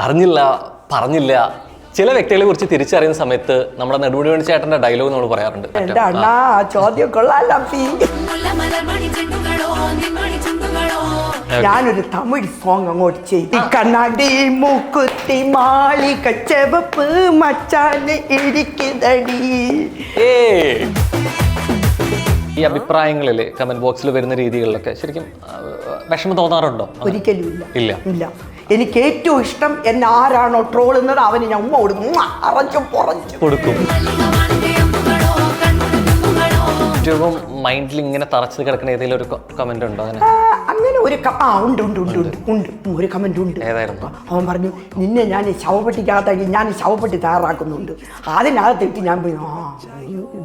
അറിഞ്ഞില്ല പറഞ്ഞില്ല ചില വ്യക്തികളെ കുറിച്ച് തിരിച്ചറിയുന്ന സമയത്ത് നമ്മുടെ നെടുമുടി വേണു ചേട്ടന്റെ ഡയലോഗ് നമ്മൾ പറയാറുണ്ട്. ചോദ്യം കൊള്ളാലോ. ഞാനൊരു തമിഴ് സോങ് അങ്ങോട്ട് ചെയ്തു. കണ്ണാടി മൂക്കുത്തി മാളിക ചെവപ്പ് മച്ചാന് ഇരിക്കുന്നടി. ഈ അഭിപ്രായങ്ങളിൽ കമന്റ് ബോക്സിൽ വരുന്ന രീതികളിലൊക്കെ ശരിക്കും വിഷമം തോന്നാറുണ്ടോ? ഒരിക്കലും ഇല്ല. എനിക്ക് ഏറ്റവും ഇഷ്ടം എന്നെ ആരാണോ ട്രോളുന്നത് അവന് ഞാൻ ഉമ്മ കൊടുക്കും, അറച്ചും പുറച്ചും കൊടുക്കും. ഏറ്റവും മൈൻഡിൽ ഇങ്ങനെ തറച്ചു കിടക്കുന്ന ഏതെങ്കിലും ഒരു കമന്റ് ഉണ്ടോ? അങ്ങനെ ഒരു ഉണ്ട് ഒരു കമന്റ് ഉണ്ട്. ഏതായിരുന്നു? അവൻ പറഞ്ഞു, നിന്നെ ഞാൻ ശവപ്പെട്ടിക്കകത്താക്കി ഞാൻ ശവപ്പെട്ടി തയ്യാറാക്കുന്നുണ്ട്, അതിനകത്തിട്ട് ഞാൻ പോയി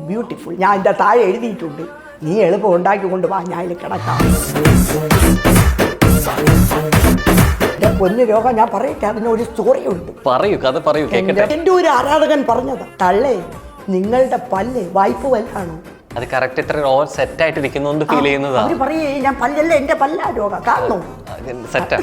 ബ്യൂട്ടിഫുൾ. ഞാൻ എൻ്റെ താഴെ എഴുതിയിട്ടുണ്ട്, നീ എളുപ്പം ഉണ്ടാക്കിക്കൊണ്ട് വാ, ഞാൻ അതിൽ കിടക്കാം. പൊന്നു രോഗം ഞാൻ പറയട്ടെ, അതിനൊരു സ്റ്റോറി ഉണ്ട്. എൻ്റെ ഒരു ആരാധകൻ പറഞ്ഞതാ, തള്ളേ നിങ്ങളുടെ പല്ല് വായ്പ വല്ലാണോ? അത് കറക്റ്റ് ഇത്ര ഓവർ സെറ്റ് ആയിട്ട് ഇരിക്കുന്നോണ്ട് ഫീൽ ചെയ്യുന്നതാ. അവര് പറയേ ഞാൻ പല്ലല്ല, എന്റെ പല്ലാ രോഗം കാണണോ സെറ്റാ.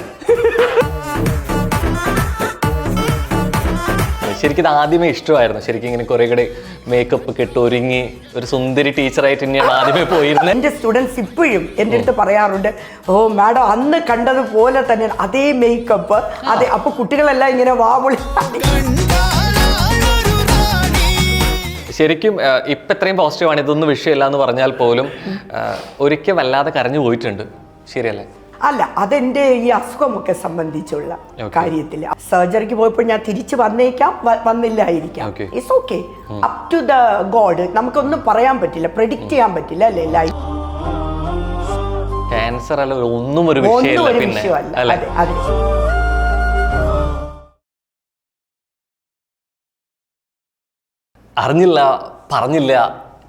ശരിക്കും ഇത് ആദ്യമേ ഇഷ്ടമായിരുന്നു. ശരിക്കും ഇങ്ങനെ കുറെ കൂടെ മേക്കപ്പ് കെട്ട് ഒരുങ്ങി ഒരു സുന്ദരി ടീച്ചറായിട്ട് തന്നെയാണ് ആദ്യമേ പോയിരുന്നത്. എൻ്റെ സ്റ്റുഡൻസ് ഇപ്പോഴും എൻ്റെ അടുത്ത് പറയാറുണ്ട്, ഓ മാഡം അന്ന് കണ്ടതുപോലെ തന്നെ അതേ മേക്കപ്പ്, അതെ. അപ്പൊ കുട്ടികളെല്ലാം ഇങ്ങനെ വാവുളി. ശരിക്കും ഇപ്പം ഇത്രയും പോസിറ്റീവാണ്, ഇതൊന്നും വിഷയമില്ല എന്ന് പറഞ്ഞാൽ പോലും ഒരിക്കൽ വല്ലാതെ കരഞ്ഞു പോയിട്ടുണ്ട്. ശരിയല്ലേ? അല്ല, അതെൻ്റെ ഈ അസുഖമൊക്കെ സംബന്ധിച്ചുള്ള കാര്യത്തിൽ. സർജറിക്ക് പോയപ്പോൾ ഞാൻ തിരിച്ചു വന്നേക്കാം, വന്നില്ലായിരിക്കാം. It's okay, up to the God. നമുക്കൊന്നും പറയാൻ പറ്റില്ല, പ്രെഡിക്റ്റ് ചെയ്യാൻ പറ്റില്ല അല്ലേ. ലൈഫ് ക്യാൻസർ അല്ല, ഒന്നും ഒരു വിഷയമല്ല. അതെ അതെ. അറിഞ്ഞില്ല പറഞ്ഞില്ല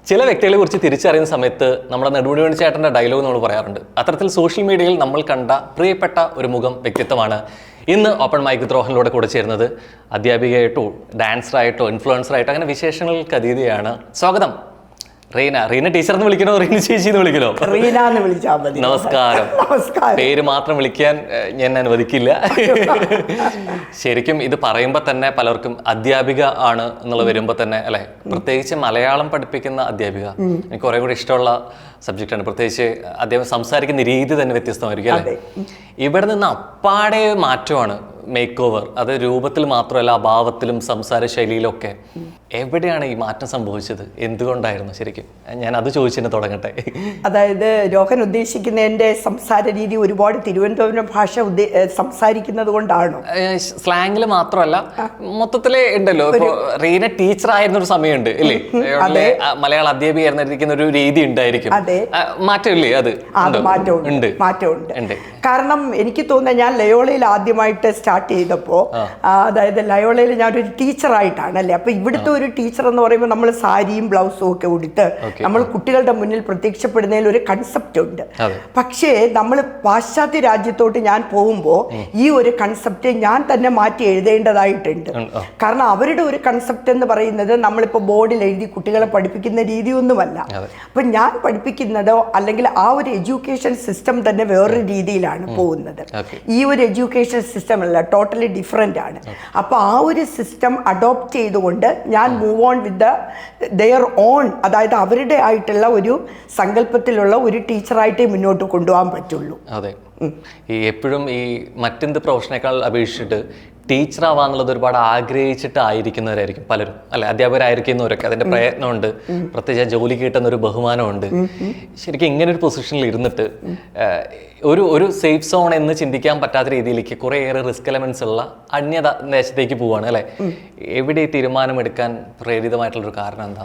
ചില വ്യക്തികളെ കുറിച്ച് തിരിച്ചറിയുന്ന സമയത്ത് നമ്മുടെ നെടുമുടി വേണു ചേട്ടന്റെ ഡയലോഗ് നമ്മൾ പറയാറുണ്ട്. അത്തരത്തിൽ സോഷ്യൽ മീഡിയയിൽ നമ്മൾ കണ്ട പ്രിയപ്പെട്ട ഒരു മുഖം വ്യക്തിത്വമാണ് ഇന്ന് ഓപ്പൺ മൈക്ക് ദ്രോഹനിലൂടെ കൂടെ ചേരുന്നത്. അധ്യാപികയായിട്ടോ ഡാൻസറായിട്ടോ ഇൻഫ്ലുവൻസറായിട്ടോ അങ്ങനെ വിശേഷങ്ങൾക്ക് അതീതയാണ്. സ്വാഗതം റീന ടീച്ചർ എന്ന് വിളിക്കണോ, റീന ചേച്ചി എന്ന് വിളിക്കണോ? റീന എന്ന് വിളിച്ചാൽ മതി. നമസ്കാരം. പേര് മാത്രം വിളിക്കാൻ ഞാൻ അനുവദിക്കില്ല. ശരിക്കും ഇത് പറയുമ്പോൾ തന്നെ പലർക്കും അധ്യാപിക ആണ് എന്നുള്ള വരുമ്പോൾ തന്നെ അല്ലെ, പ്രത്യേകിച്ച് മലയാളം പഠിപ്പിക്കുന്ന അധ്യാപിക എനിക്ക് കുറെ കൂടി ഇഷ്ടമുള്ള സബ്ജക്റ്റാണ്. പ്രത്യേകിച്ച് അദ്ദേഹം സംസാരിക്കുന്ന രീതി തന്നെ വ്യത്യസ്തമായിരിക്കും അല്ലെ. ഇവിടെ നിന്ന് അപ്പാടെ മാറ്റമാണ് മേക്ക് ഓവർ. അത് രൂപത്തിൽ മാത്രമല്ല, അഭാവത്തിലും സംസാര ശൈലിയിലൊക്കെ. എവിടെയാണ് ഈ മാറ്റം സംഭവിച്ചത്? എന്തുകൊണ്ടായിരുന്നു? ശരിക്കും ഞാൻ അത് ചോദിച്ചിട്ട് തുടങ്ങട്ടെ. അതായത് രോഹൻ ഉദ്ദേശിക്കുന്ന എൻ്റെ സംസാര രീതി ഒരുപാട് തിരുവനന്തപുരം ഭാഷ സംസാരിക്കുന്നത് കൊണ്ടാണോ? സ്ലാങ്ങിൽ മാത്രമല്ല, മൊത്തത്തില് ഉണ്ടല്ലോ. ഇപ്പൊ റീന ടീച്ചർ ആയിരുന്ന ഒരു സമയമുണ്ട് ഇല്ലേ, മലയാള അധ്യാപിക ആയിരുന്നിരിക്കുന്ന ഒരു രീതി ഉണ്ടായിരിക്കും. മാറ്റമില്ലേ? അത് മാറ്റമുണ്ട്. കാരണം എനിക്ക് തോന്നുന്നത് ഞാൻ ലയോളയിൽ ആദ്യമായിട്ട് സ്റ്റാർട്ട് ചെയ്തപ്പോൾ, അതായത് ലയോളയിൽ ഞാനൊരു ടീച്ചറായിട്ടാണ് അല്ലേ. അപ്പൊ ഇവിടുത്തെ ഒരു ടീച്ചർ എന്ന് പറയുമ്പോൾ നമ്മൾ സാരിയും ബ്ലൗസും ഒക്കെ ഉടുത്ത് നമ്മൾ കുട്ടികളുടെ മുന്നിൽ പ്രത്യക്ഷപ്പെടുന്നതിൽ ഒരു കൺസെപ്റ്റ് ഉണ്ട്. പക്ഷേ നമ്മൾ പാശ്ചാത്യ രാജ്യത്തോട്ട് ഞാൻ പോകുമ്പോൾ ഈ ഒരു കൺസെപ്റ്റ് ഞാൻ തന്നെ മാറ്റി എഴുതേണ്ടതായിട്ടുണ്ട്. കാരണം അവരുടെ ഒരു കൺസെപ്റ്റ് എന്ന് പറയുന്നത് നമ്മളിപ്പോൾ ബോർഡിൽ എഴുതി കുട്ടികളെ പഠിപ്പിക്കുന്ന രീതിയൊന്നുമല്ല. അപ്പൊ ഞാൻ പഠിപ്പിക്കുന്നതോ അല്ലെങ്കിൽ ആ ഒരു എഡ്യൂക്കേഷൻ സിസ്റ്റം തന്നെ വേറൊരു രീതിയിലാണ് പോകുന്നത്. ഈ ഒരു എഡ്യൂക്കേഷൻ സിസ്റ്റം അല്ല, ടോട്ടലി ഡിഫറെൻ്റ് ആണ്. അപ്പൊ ആ ഒരു സിസ്റ്റം അഡോപ്റ്റ് ചെയ്തുകൊണ്ട് ഞാൻ move on with their own, അതായത് അവരുടെ ആയിട്ടുള്ള ഒരു സങ്കല്പത്തിലുള്ള ഒരു ടീച്ചറായിട്ടേ മുന്നോട്ട് കൊണ്ടുപോകാൻ പറ്റുള്ളൂ. അതെ, ഈ എപ്പോഴും ഈ മറ്റെന്ത് പ്രൊഫഷനേക്കാൾ അപേക്ഷിച്ചിട്ട് ടീച്ചർ ആവാന്നുള്ളത് ഒരുപാട് ആഗ്രഹിച്ചിട്ട് ആയിരിക്കുന്നവരായിരിക്കും പലരും അല്ലെ. അധ്യാപകരായിരിക്കുന്നവരൊക്കെ അതിന്റെ പ്രയത്നമുണ്ട്, പ്രത്യേകിച്ച് ജോലി കിട്ടുന്ന ഒരു ബഹുമാനമുണ്ട്. ശരിക്കും ഇങ്ങനെ ഒരു പൊസിഷനിൽ ഇരുന്നിട്ട് ഒരു സേഫ് സോൺ എന്ന് ചിന്തിക്കാൻ പറ്റാത്ത രീതിയിലേക്ക് കുറേയേറെ റിസ്ക് എലമെന്റ്സ് ഉള്ള അന്യദേശത്തേക്ക് പോവാണ് അല്ലെ. എവിടെ തീരുമാനമെടുക്കാൻ പ്രേരിതമായിട്ടുള്ളൊരു കാരണം എന്താ?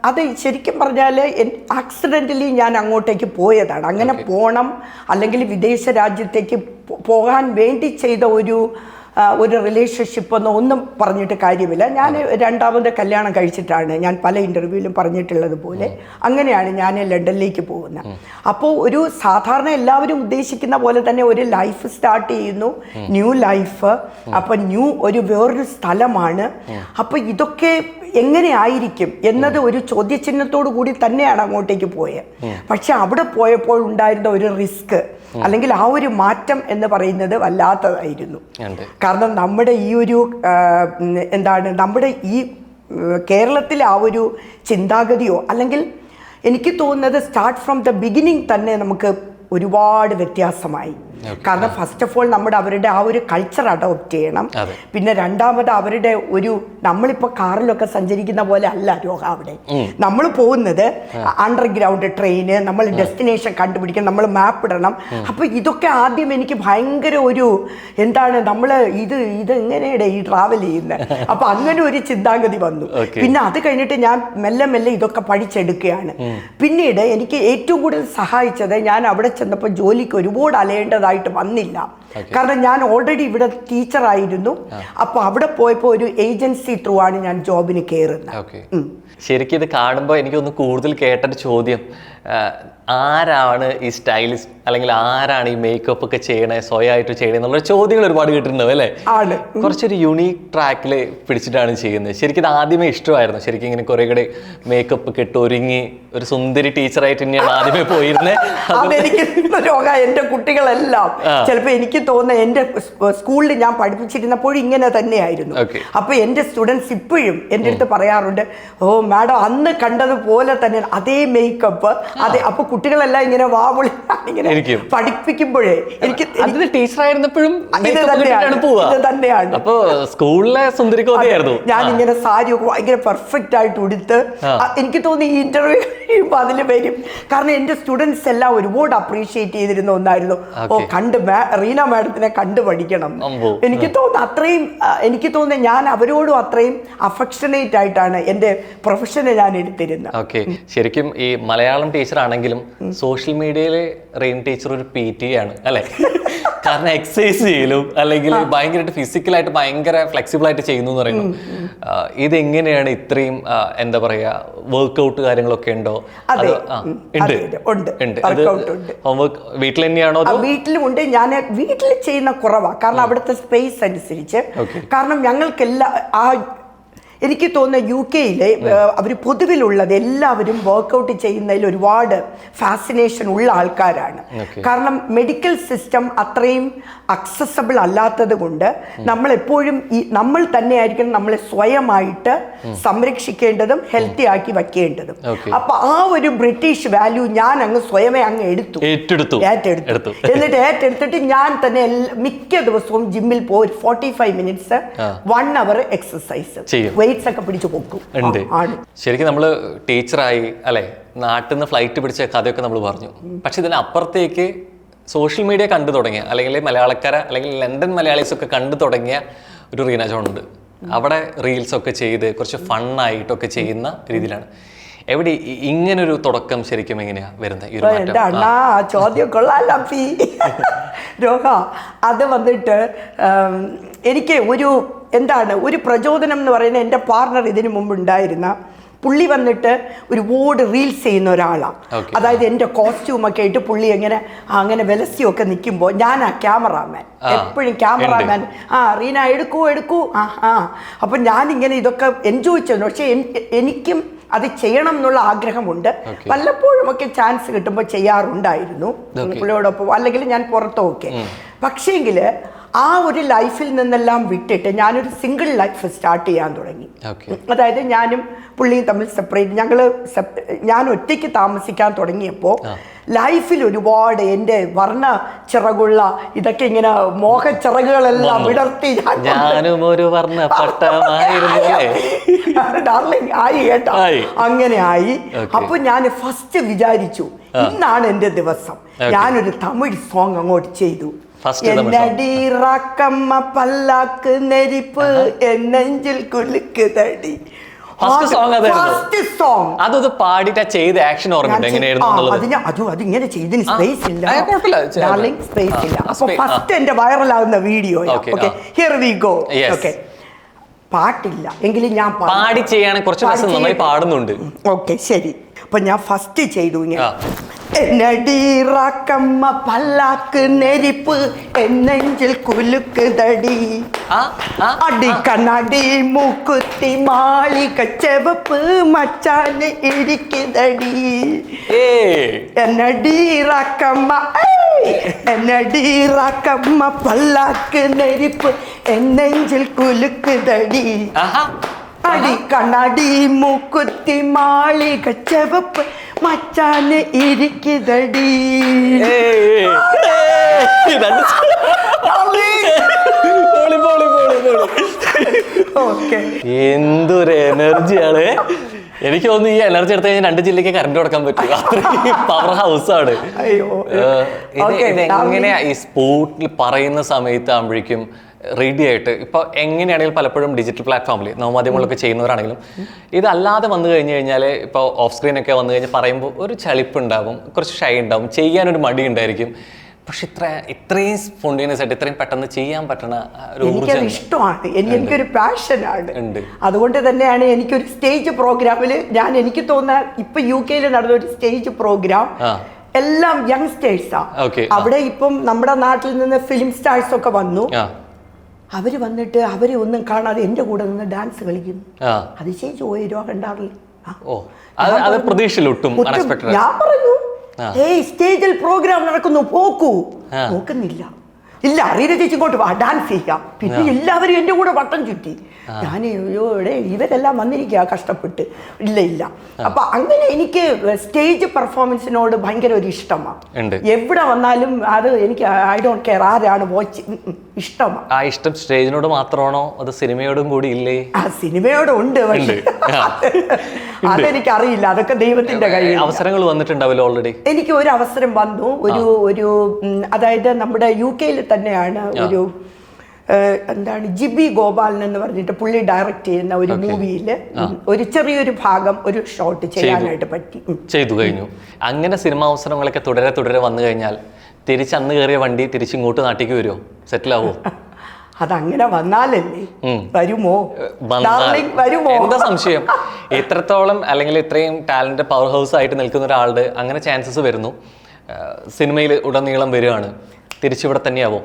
അത് ശരിക്കും പറഞ്ഞാൽ ആക്സിഡന്റലി ഞാൻ അങ്ങോട്ടേക്ക് പോയതാണ്. അങ്ങനെ പോകണം അല്ലെങ്കിൽ വിദേശ രാജ്യത്തേക്ക് പോകാൻ വേണ്ടി ചെയ്ത ഒരു റിലേഷൻഷിപ്പ് ഒന്നും പറഞ്ഞിട്ട് കാര്യമില്ല. ഞാൻ രണ്ടാമത് കല്യാണം കഴിച്ചിട്ടാണ്, ഞാൻ പല ഇൻ്റർവ്യൂവിലും പറഞ്ഞിട്ടുള്ളത് പോലെ അങ്ങനെയാണ് ഞാൻ ലണ്ടനിലേക്ക് പോകുന്നത്. അപ്പോൾ ഒരു സാധാരണ എല്ലാവരും ഉദ്ദേശിക്കുന്ന പോലെ തന്നെ ഒരു ലൈഫ് സ്റ്റാർട്ട് ചെയ്യുന്നു, ന്യൂ ലൈഫ്. അപ്പം വേറൊരു സ്ഥലമാണ്. അപ്പോൾ ഇതൊക്കെ എങ്ങനെ ആയിരിക്കും എന്നത് ഒരു ചോദ്യചിഹ്നത്തോടു കൂടി തന്നെയാണ് അങ്ങോട്ടേക്ക് പോയത്. പക്ഷെ അവിടെ പോയപ്പോൾ ഉണ്ടായിരുന്ന ഒരു റിസ്ക്, അല്ലെങ്കിൽ ആ ഒരു മാറ്റം എന്ന് പറയുന്നത് വല്ലാത്തതായിരുന്നു. കാരണം നമ്മുടെ ഈ ഒരു എന്താണ് നമ്മുടെ ഈ കേരളത്തിലെ ആ ഒരു ചിന്താഗതിയോ അല്ലെങ്കിൽ എനിക്ക് തോന്നുന്നത് സ്റ്റാർട്ട് ഫ്രം ദ ബിഗിനിങ് തന്നെ നമുക്ക് ഒരുപാട് വ്യത്യാസമായി. കാരണം ഫസ്റ്റ് ഓഫ് ഓൾ അവരുടെ ആ ഒരു കൾച്ചർ അഡോപ്റ്റ് ചെയ്യണം. പിന്നെ രണ്ടാമത് അവരുടെ ഒരു നമ്മളിപ്പോൾ കാറിലൊക്കെ സഞ്ചരിക്കുന്ന പോലെ അല്ല രോഗ അവിടെ നമ്മൾ പോകുന്നത് അണ്ടർഗ്രൗണ്ട് ട്രെയിന്, നമ്മൾ ഡെസ്റ്റിനേഷൻ കണ്ടുപിടിക്കണം, നമ്മൾ മാപ്പ് ഇടണം. അപ്പൊ ഇതൊക്കെ ആദ്യം എനിക്ക് ഭയങ്കര ഒരു എന്താണ് നമ്മൾ ഇത് എങ്ങനെയാണ് ഈ ട്രാവൽ ചെയ്യുന്നത്, അപ്പൊ അങ്ങനെ ഒരു ചിന്താഗതി വന്നു. പിന്നെ അത് കഴിഞ്ഞിട്ട് ഞാൻ മെല്ലെ മെല്ലെ ഇതൊക്കെ പഠിച്ചെടുക്കുകയാണ്. പിന്നീട് എനിക്ക് ഏറ്റവും കൂടുതൽ സഹായിച്ചത് ഞാൻ അവിടെ ചെന്നപ്പോൾ ജോലിക്ക് ഒരുപാട് അലയേണ്ടതായിട്ട് വന്നില്ല. കാരണം ഞാൻ ഓൾറെഡി ഇവിടെ ടീച്ചറായിരുന്നു. അപ്പൊ അവിടെ പോയപ്പോൾ ഒരു ഏജൻസി ത്രൂ ആണ് ഞാൻ ജോബിന് കയറുന്നത്. ശരിക്കും ഇത് കാണുമ്പോൾ എനിക്കൊന്ന് കൂടുതൽ കേട്ടൊരു ചോദ്യം, ആരാണ് ഈ സ്റ്റൈലിസ്റ്റ് അല്ലെങ്കിൽ ആരാണ് ഈ മേക്കപ്പ് ഒക്കെ ചെയ്യണേ, സ്വയമായിട്ട് ചെയ്യണേ എന്നുള്ള ചോദ്യങ്ങൾ ഒരുപാട് കേട്ടിട്ടുണ്ടാവും അല്ലേ? കുറച്ചൊരു യുണീക്ക് ട്രാക്കിൽ പിടിച്ചിട്ടാണ് ചെയ്യുന്നത്. ശരിക്കും ഇത് ആദ്യമേ ഇഷ്ടമായിരുന്നു. ശരിക്കും ഇങ്ങനെ കുറെ കൂടെ മേക്കപ്പ് ഒക്കെ ഇട്ട് ഒരുങ്ങി ഒരു സുന്ദരി ടീച്ചറായിട്ട് തന്നെയാണ് ആദ്യമേ പോയിരുന്നത്. എന്റെ കുട്ടികളെല്ലാം ചിലപ്പോൾ എനിക്ക് തോന്നുന്നത് എന്റെ സ്കൂളിൽ ഞാൻ പഠിപ്പിച്ചിരുന്നപ്പോഴും ഇങ്ങനെ തന്നെയായിരുന്നു. അപ്പൊ എന്റെ സ്റ്റുഡൻസ് ഇപ്പോഴും എന്റെ അടുത്ത് പറയാറുണ്ട്, ഓ മാഡം അന്ന് കണ്ടതുപോലെ തന്നെ അതേ മേക്കപ്പ് അതെ. അപ്പൊ കുട്ടികളെല്ലാം ഇങ്ങനെ വാവിളി ഇങ്ങനെ പഠിപ്പിക്കുമ്പോഴേ എനിക്ക് ടീച്ചറായിരുന്നപ്പോഴും ഇത് തന്നെയാണ്. അപ്പൊ സ്കൂളിലെ സുന്ദരിക്കോതയായിരുന്നു. ഞാൻ ഇങ്ങനെ സാരി ഒക്കെ ഭയങ്കര പെർഫെക്റ്റ് ആയിട്ട് ഉടുത്ത് എനിക്ക് തോന്നി ഈ ഇന്റർവ്യൂ കഴിയുമ്പോൾ അതിൽ വരും. കാരണം എന്റെ സ്റ്റുഡൻസ് എല്ലാം ഒരുപാട് അപ്രീഷിയേറ്റ് ചെയ്തിരുന്ന ഒന്നായിരുന്നു. ഓ റീന മാഡത്തിനെ കണ്ടു പഠിക്കണം. എനിക്ക് തോന്നുന്നു അത്രയും എനിക്ക് തോന്നുന്നു ഞാൻ അവരോടും അത്രയും അഫക്ഷനേറ്റ് ആയിട്ടാണ് എന്റെ പ്രൊഫഷനെ ഞാൻ എടുത്തിരുന്നത്. ഓക്കെ, ശരിക്കും ഈ മലയാളം ടീച്ചർ ആണെങ്കിലും സോഷ്യൽ മീഡിയയിലെ റെയിൻ ടീച്ചർ ഒരു PT ആണ് അല്ലെ? കാരണം എക്സസൈസ് ചെയ്യലും അല്ലെങ്കിൽ ഭയങ്കരമായിട്ട് ഫിസിക്കലായിട്ട് ഭയങ്കര ഫ്ലെക്സിബിൾ ആയിട്ട് ചെയ്യുന്നു എന്ന് പറയുന്നു. ഇതെങ്ങനെയാണ് ഇത്രയും എന്താ പറയാ വർക്ക്ഔട്ട് കാര്യങ്ങളൊക്കെ ഉണ്ടോ? ഹോംവർക്ക് വീട്ടിൽ തന്നെയാണോ? വീട്ടിലും ഉണ്ട്. ഞാൻ വീട്ടിൽ ചെയ്യുന്ന കുറവാണ്. കാരണം അവിടുത്തെ സ്പേസ് അനുസരിച്ച്. കാരണം ഞങ്ങൾക്കെല്ലാം എനിക്ക് തോന്നുന്നു UK-യിലെ അവർ പൊതുവിലുള്ളത് എല്ലാവരും വർക്കൗട്ട് ചെയ്യുന്നതിൽ ഒരുപാട് ഫാസിനേഷൻ ഉള്ള ആൾക്കാരാണ്. കാരണം മെഡിക്കൽ സിസ്റ്റം അത്രയും അക്സസബിൾ അല്ലാത്തത് കൊണ്ട് നമ്മൾ എപ്പോഴും നമ്മൾ തന്നെയായിരിക്കണം നമ്മളെ സ്വയമായിട്ട് സംരക്ഷിക്കേണ്ടതും ഹെൽത്തി ആക്കി വയ്ക്കേണ്ടതും. അപ്പൊ ആ ഒരു ബ്രിട്ടീഷ് വാല്യൂ ഞാൻ അങ്ങ് സ്വയമേ അങ്ങ് ഏറ്റെടുത്തു. എന്നിട്ട് ഏറ്റെടുത്തിട്ട് ഞാൻ തന്നെ മിക്ക ദിവസവും ജിമ്മിൽ പോയി 45 മിനിറ്റ്സ് 1 അവർ എക്സസൈസ് ഒക്കെ പിടിച്ചു പോകും. ശരിക്കും നമ്മള് ടീച്ചറായി അല്ലെ, നാട്ടിൽ നിന്ന് ഫ്ലൈറ്റ് പിടിച്ച കഥയൊക്കെ നമ്മൾ പറഞ്ഞു. പക്ഷെ ഇതിനപ്പുറത്തേക്ക് സോഷ്യൽ മീഡിയ കണ്ടു തുടങ്ങിയ അല്ലെങ്കിൽ മലയാളക്കാര അല്ലെങ്കിൽ ലണ്ടൻ മലയാളീസ് ഒക്കെ കണ്ടു തുടങ്ങിയ ഒരു റീന ജോൺ ഉണ്ട്. അവിടെ റീൽസ് ഒക്കെ ചെയ്ത് കുറച്ച് ഫണ്ണായിട്ടൊക്കെ ചെയ്യുന്ന രീതിയിലാണ്. എവിടെ ഇങ്ങനൊരു തുടക്കം ശരിക്കും എങ്ങനെയാ വരുന്നത്? ചോദ്യം കൊള്ളാലോ രോഹ. അത് വന്നിട്ട് എനിക്ക് ഒരു പ്രചോദനം എന്ന് പറയുന്നത് എൻ്റെ പാർട്ണർ ഇതിനു മുമ്പ് ഉണ്ടായിരുന്ന പുള്ളി വന്നിട്ട് ഒരുപാട് റീൽസ് ചെയ്യുന്ന ഒരാളാണ്. അതായത് എൻ്റെ കോസ്റ്റ്യൂമൊക്കെ ആയിട്ട് പുള്ളി അങ്ങനെ വിലസിയൊക്കെ നിൽക്കുമ്പോൾ ഞാൻ ക്യാമറാമാൻ, എപ്പോഴും ക്യാമറാമാൻ റീന എടുക്കൂ അപ്പം ഞാനിങ്ങനെ ഇതൊക്കെ എൻജോയ് ചെയ്യുന്നു. പക്ഷെ എനിക്കും അത് ചെയ്യണം എന്നുള്ള ആഗ്രഹമുണ്ട്. വല്ലപ്പോഴും ഒക്കെ ചാൻസ് കിട്ടുമ്പോൾ ചെയ്യാറുണ്ടായിരുന്നു പുള്ളിയോടൊപ്പം, അല്ലെങ്കിൽ ഞാൻ പുറത്തൊക്കെ. പക്ഷേങ്കിൽ ആ ഒരു ലൈഫിൽ നിന്നെല്ലാം വിട്ടിട്ട് ഞാനൊരു സിംഗിൾ ലൈഫ് സ്റ്റാർട്ട് ചെയ്യാൻ തുടങ്ങി. അതായത് ഞാനും പുള്ളിയും തമ്മിൽ സെപ്പറേറ്റ്, ഞാൻ ഒറ്റയ്ക്ക് താമസിക്കാൻ തുടങ്ങിയപ്പോൾ ലൈഫിൽ ഒരുപാട് എൻ്റെ വർണ്ണ ചിറകുള്ള ഇതൊക്കെ ഇങ്ങനെ മോഹച്ചിറകുകളെല്ലാം വിടർത്തി ഡാർലിംഗ് ആയി കേട്ടോ. അങ്ങനെ ആയി. അപ്പൊ ഞാൻ ഫസ്റ്റ് വിചാരിച്ചു ഇന്നാണ് എൻ്റെ ദിവസം. ഞാനൊരു തമിഴ് സോങ് അങ്ങോട്ട് ചെയ്തു. പല്ലാക്ക് നെരിപ്പ് എന്നെഞ്ചിൽ കുലുക്ക് തടി. അതിങ്ങനെ ചെയ്തതിന് സ്പേസ് ഇല്ല, സ്പേസ് ഇല്ല. അപ്പൊ ഫസ്റ്റ് എന്റെ വൈറലാകുന്ന വീഡിയോ. Here we go. പാട്ടില്ല എങ്കിലും ഞാൻ പാടി ചെയ്യാൻ കുറച്ച് പാടുന്നുണ്ട്. ഓക്കെ ശരി. അപ്പൊ ഞാൻ ഫസ്റ്റ് ചെയ്തു ഇങ്ങനെ എന്നടീറാക്കമ്മ പല്ലാക്ക് നെരിപ്പ് എന്നെഞ്ചിൽ കുലുക്ക് തടി അടിക്കണ്ണടി മൂക്കുത്തി മാളിക ചെവപ്പ് മച്ചാന് ഇരിക്കുതടി എന്നടീറാക്കമ്മ എന്നടി റാക്കമ്മ പല്ലാക്ക് നെരിപ്പ് എന്നെഞ്ചിൽ കുലുക്കുതടി അടി കണ്ണാടി മൂക്കുത്തി മാളിക ചെവപ്പ് മച്ചാന് ഇരിക്കുതടി. എന്തൊരു എനർജിയാണ്. എനിക്ക് തോന്നുന്നു ഈ എനർജി എടുത്ത് കഴിഞ്ഞാൽ 2 ജില്ലയ്ക്ക് കറണ്ട് കൊടുക്കാൻ പറ്റും. അത്രയും പവർ ഹൗസ് ആണ്. ഇതെങ്ങനെയാ ഈ സ്പോട്ടിൽ പറയുന്ന സമയത്ത് ആകുമ്പോഴേക്കും റെഡി ആയിട്ട് ഇപ്പൊ എങ്ങനെയാണെങ്കിലും പലപ്പോഴും ഡിജിറ്റൽ പ്ലാറ്റ്ഫോമിൽ നവമാധ്യമങ്ങളൊക്കെ ചെയ്യുന്നവരാണെങ്കിലും ഇതല്ലാതെ വന്നു കഴിഞ്ഞു കഴിഞ്ഞാൽ ഇപ്പോൾ ഓഫ് സ്ക്രീൻ ഒക്കെ വന്നു കഴിഞ്ഞാൽ പറയുമ്പോൾ ഒരു ചളിപ്പുണ്ടാവും, കുറച്ച് ഷൈ ഉണ്ടാവും, ചെയ്യാനൊരു മടി ഉണ്ടായിരിക്കും. പക്ഷെ ഇത്രയും സ്പോണ്ടേനിയസ് ആയിട്ട് ഇത്രയും പെട്ടെന്ന് ചെയ്യാൻ പറ്റണ എനിക്കത് ഇഷ്ടമാണ്, എനിക്കൊരു പാഷനാണ്. അതുകൊണ്ട് തന്നെയാണ് എനിക്കൊരു സ്റ്റേജ് പ്രോഗ്രാമിൽ എനിക്ക് തോന്നുന്ന ഇപ്പൊ UK നടന്ന ഒരു സ്റ്റേജ് പ്രോഗ്രാം എല്ലാം യങ്സ്റ്റേഴ്സാ. അവിടെ ഇപ്പം നമ്മുടെ നാട്ടിൽ നിന്ന് ഫിലിം സ്റ്റാർസ് ഒക്കെ വന്നു. അവര് വന്നിട്ട് അവര് ഒന്നും കാണാതെ എന്റെ കൂടെ നിന്ന് ഡാൻസ് കളിക്കുന്നു. അത് ചേച്ചി പോയി കണ്ടാറില്ല. ഞാൻ പറഞ്ഞു സ്റ്റേജിൽ പ്രോഗ്രാം നടക്കുന്നു, പോക്കൂ. നോക്കുന്നില്ല. ഇല്ല, റീന ചേച്ചി ഇങ്ങോട്ട് വാ, ഡാൻസ് ചെയ്യാം. പിന്നെ എല്ലാവരും എൻ്റെ കൂടെ വട്ടം ചുറ്റി. ഞാൻ ഇവരെല്ലാം വന്നിരിക്കുക കഷ്ടപ്പെട്ട്. ഇല്ല. അപ്പൊ അങ്ങനെ എനിക്ക് സ്റ്റേജ് പെർഫോമൻസിനോട് ഭയങ്കര ഒരു ഇഷ്ടമാണ്. എവിടെ വന്നാലും അത് എനിക്ക് ഐ ഡോണ്ട് കെയർ ആരാണ് വാച്ച്, ഇഷ്ടമാണ്. ആ ഇഷ്ടം സ്റ്റേജിനോട് മാത്രമാണോ അത് സിനിമയോടും കൂടി ഇല്ലേ? ആ സിനിമയോടും ഉണ്ട്, പക്ഷേ അതെനിക്കറിയില്ല. അതൊക്കെ ദൈവത്തിന്റെ കയ്യിൽ. അവസരങ്ങൾ വന്നിട്ടുണ്ടാവില്ല ഓൾറെഡി. എനിക്ക് ഒരു അവസരം വന്നു. ഒരു അതായത് നമ്മുടെ UK തന്നെയാണ് ഒരു എന്താണ് ജിബി ഗോപാലൻ എന്ന് പറഞ്ഞിട്ട് പുള്ളി ഡയറക്റ്റ് ചെയ്യുന്ന ഒരു മൂവിയിൽ ഒരു ചെറിയൊരു ഭാഗം ഒരു ഷോട്ട് ചെയ്യാനായിട്ട് പറ്റി. ചെയ്തു കഴിഞ്ഞു. അങ്ങനെ സിനിമാ അവസരങ്ങളൊക്കെ തുടരെ വന്നു കഴിഞ്ഞാൽ തിരിച്ച് അന്ന് കയറിയ വണ്ടി തിരിച്ചിങ്ങോട്ട് നാട്ടിലേക്ക് വരുമോ? സെറ്റിൽ ആവോ? അതങ്ങനെ വന്നാലല്ലേ വരുമോ? എന്താ സംശയം? ഇത്രത്തോളം അല്ലെങ്കിൽ ഇത്രയും ടാലന്റ് പവർ ഹൗസ് ആയിട്ട് നിൽക്കുന്ന ഒരാളുടെ അങ്ങനെ ചാൻസസ് വരുന്നു, സിനിമയിൽ ഉടനീളം വരികയാണ്, തിരിച്ചിവിടെ തന്നെയാവോ?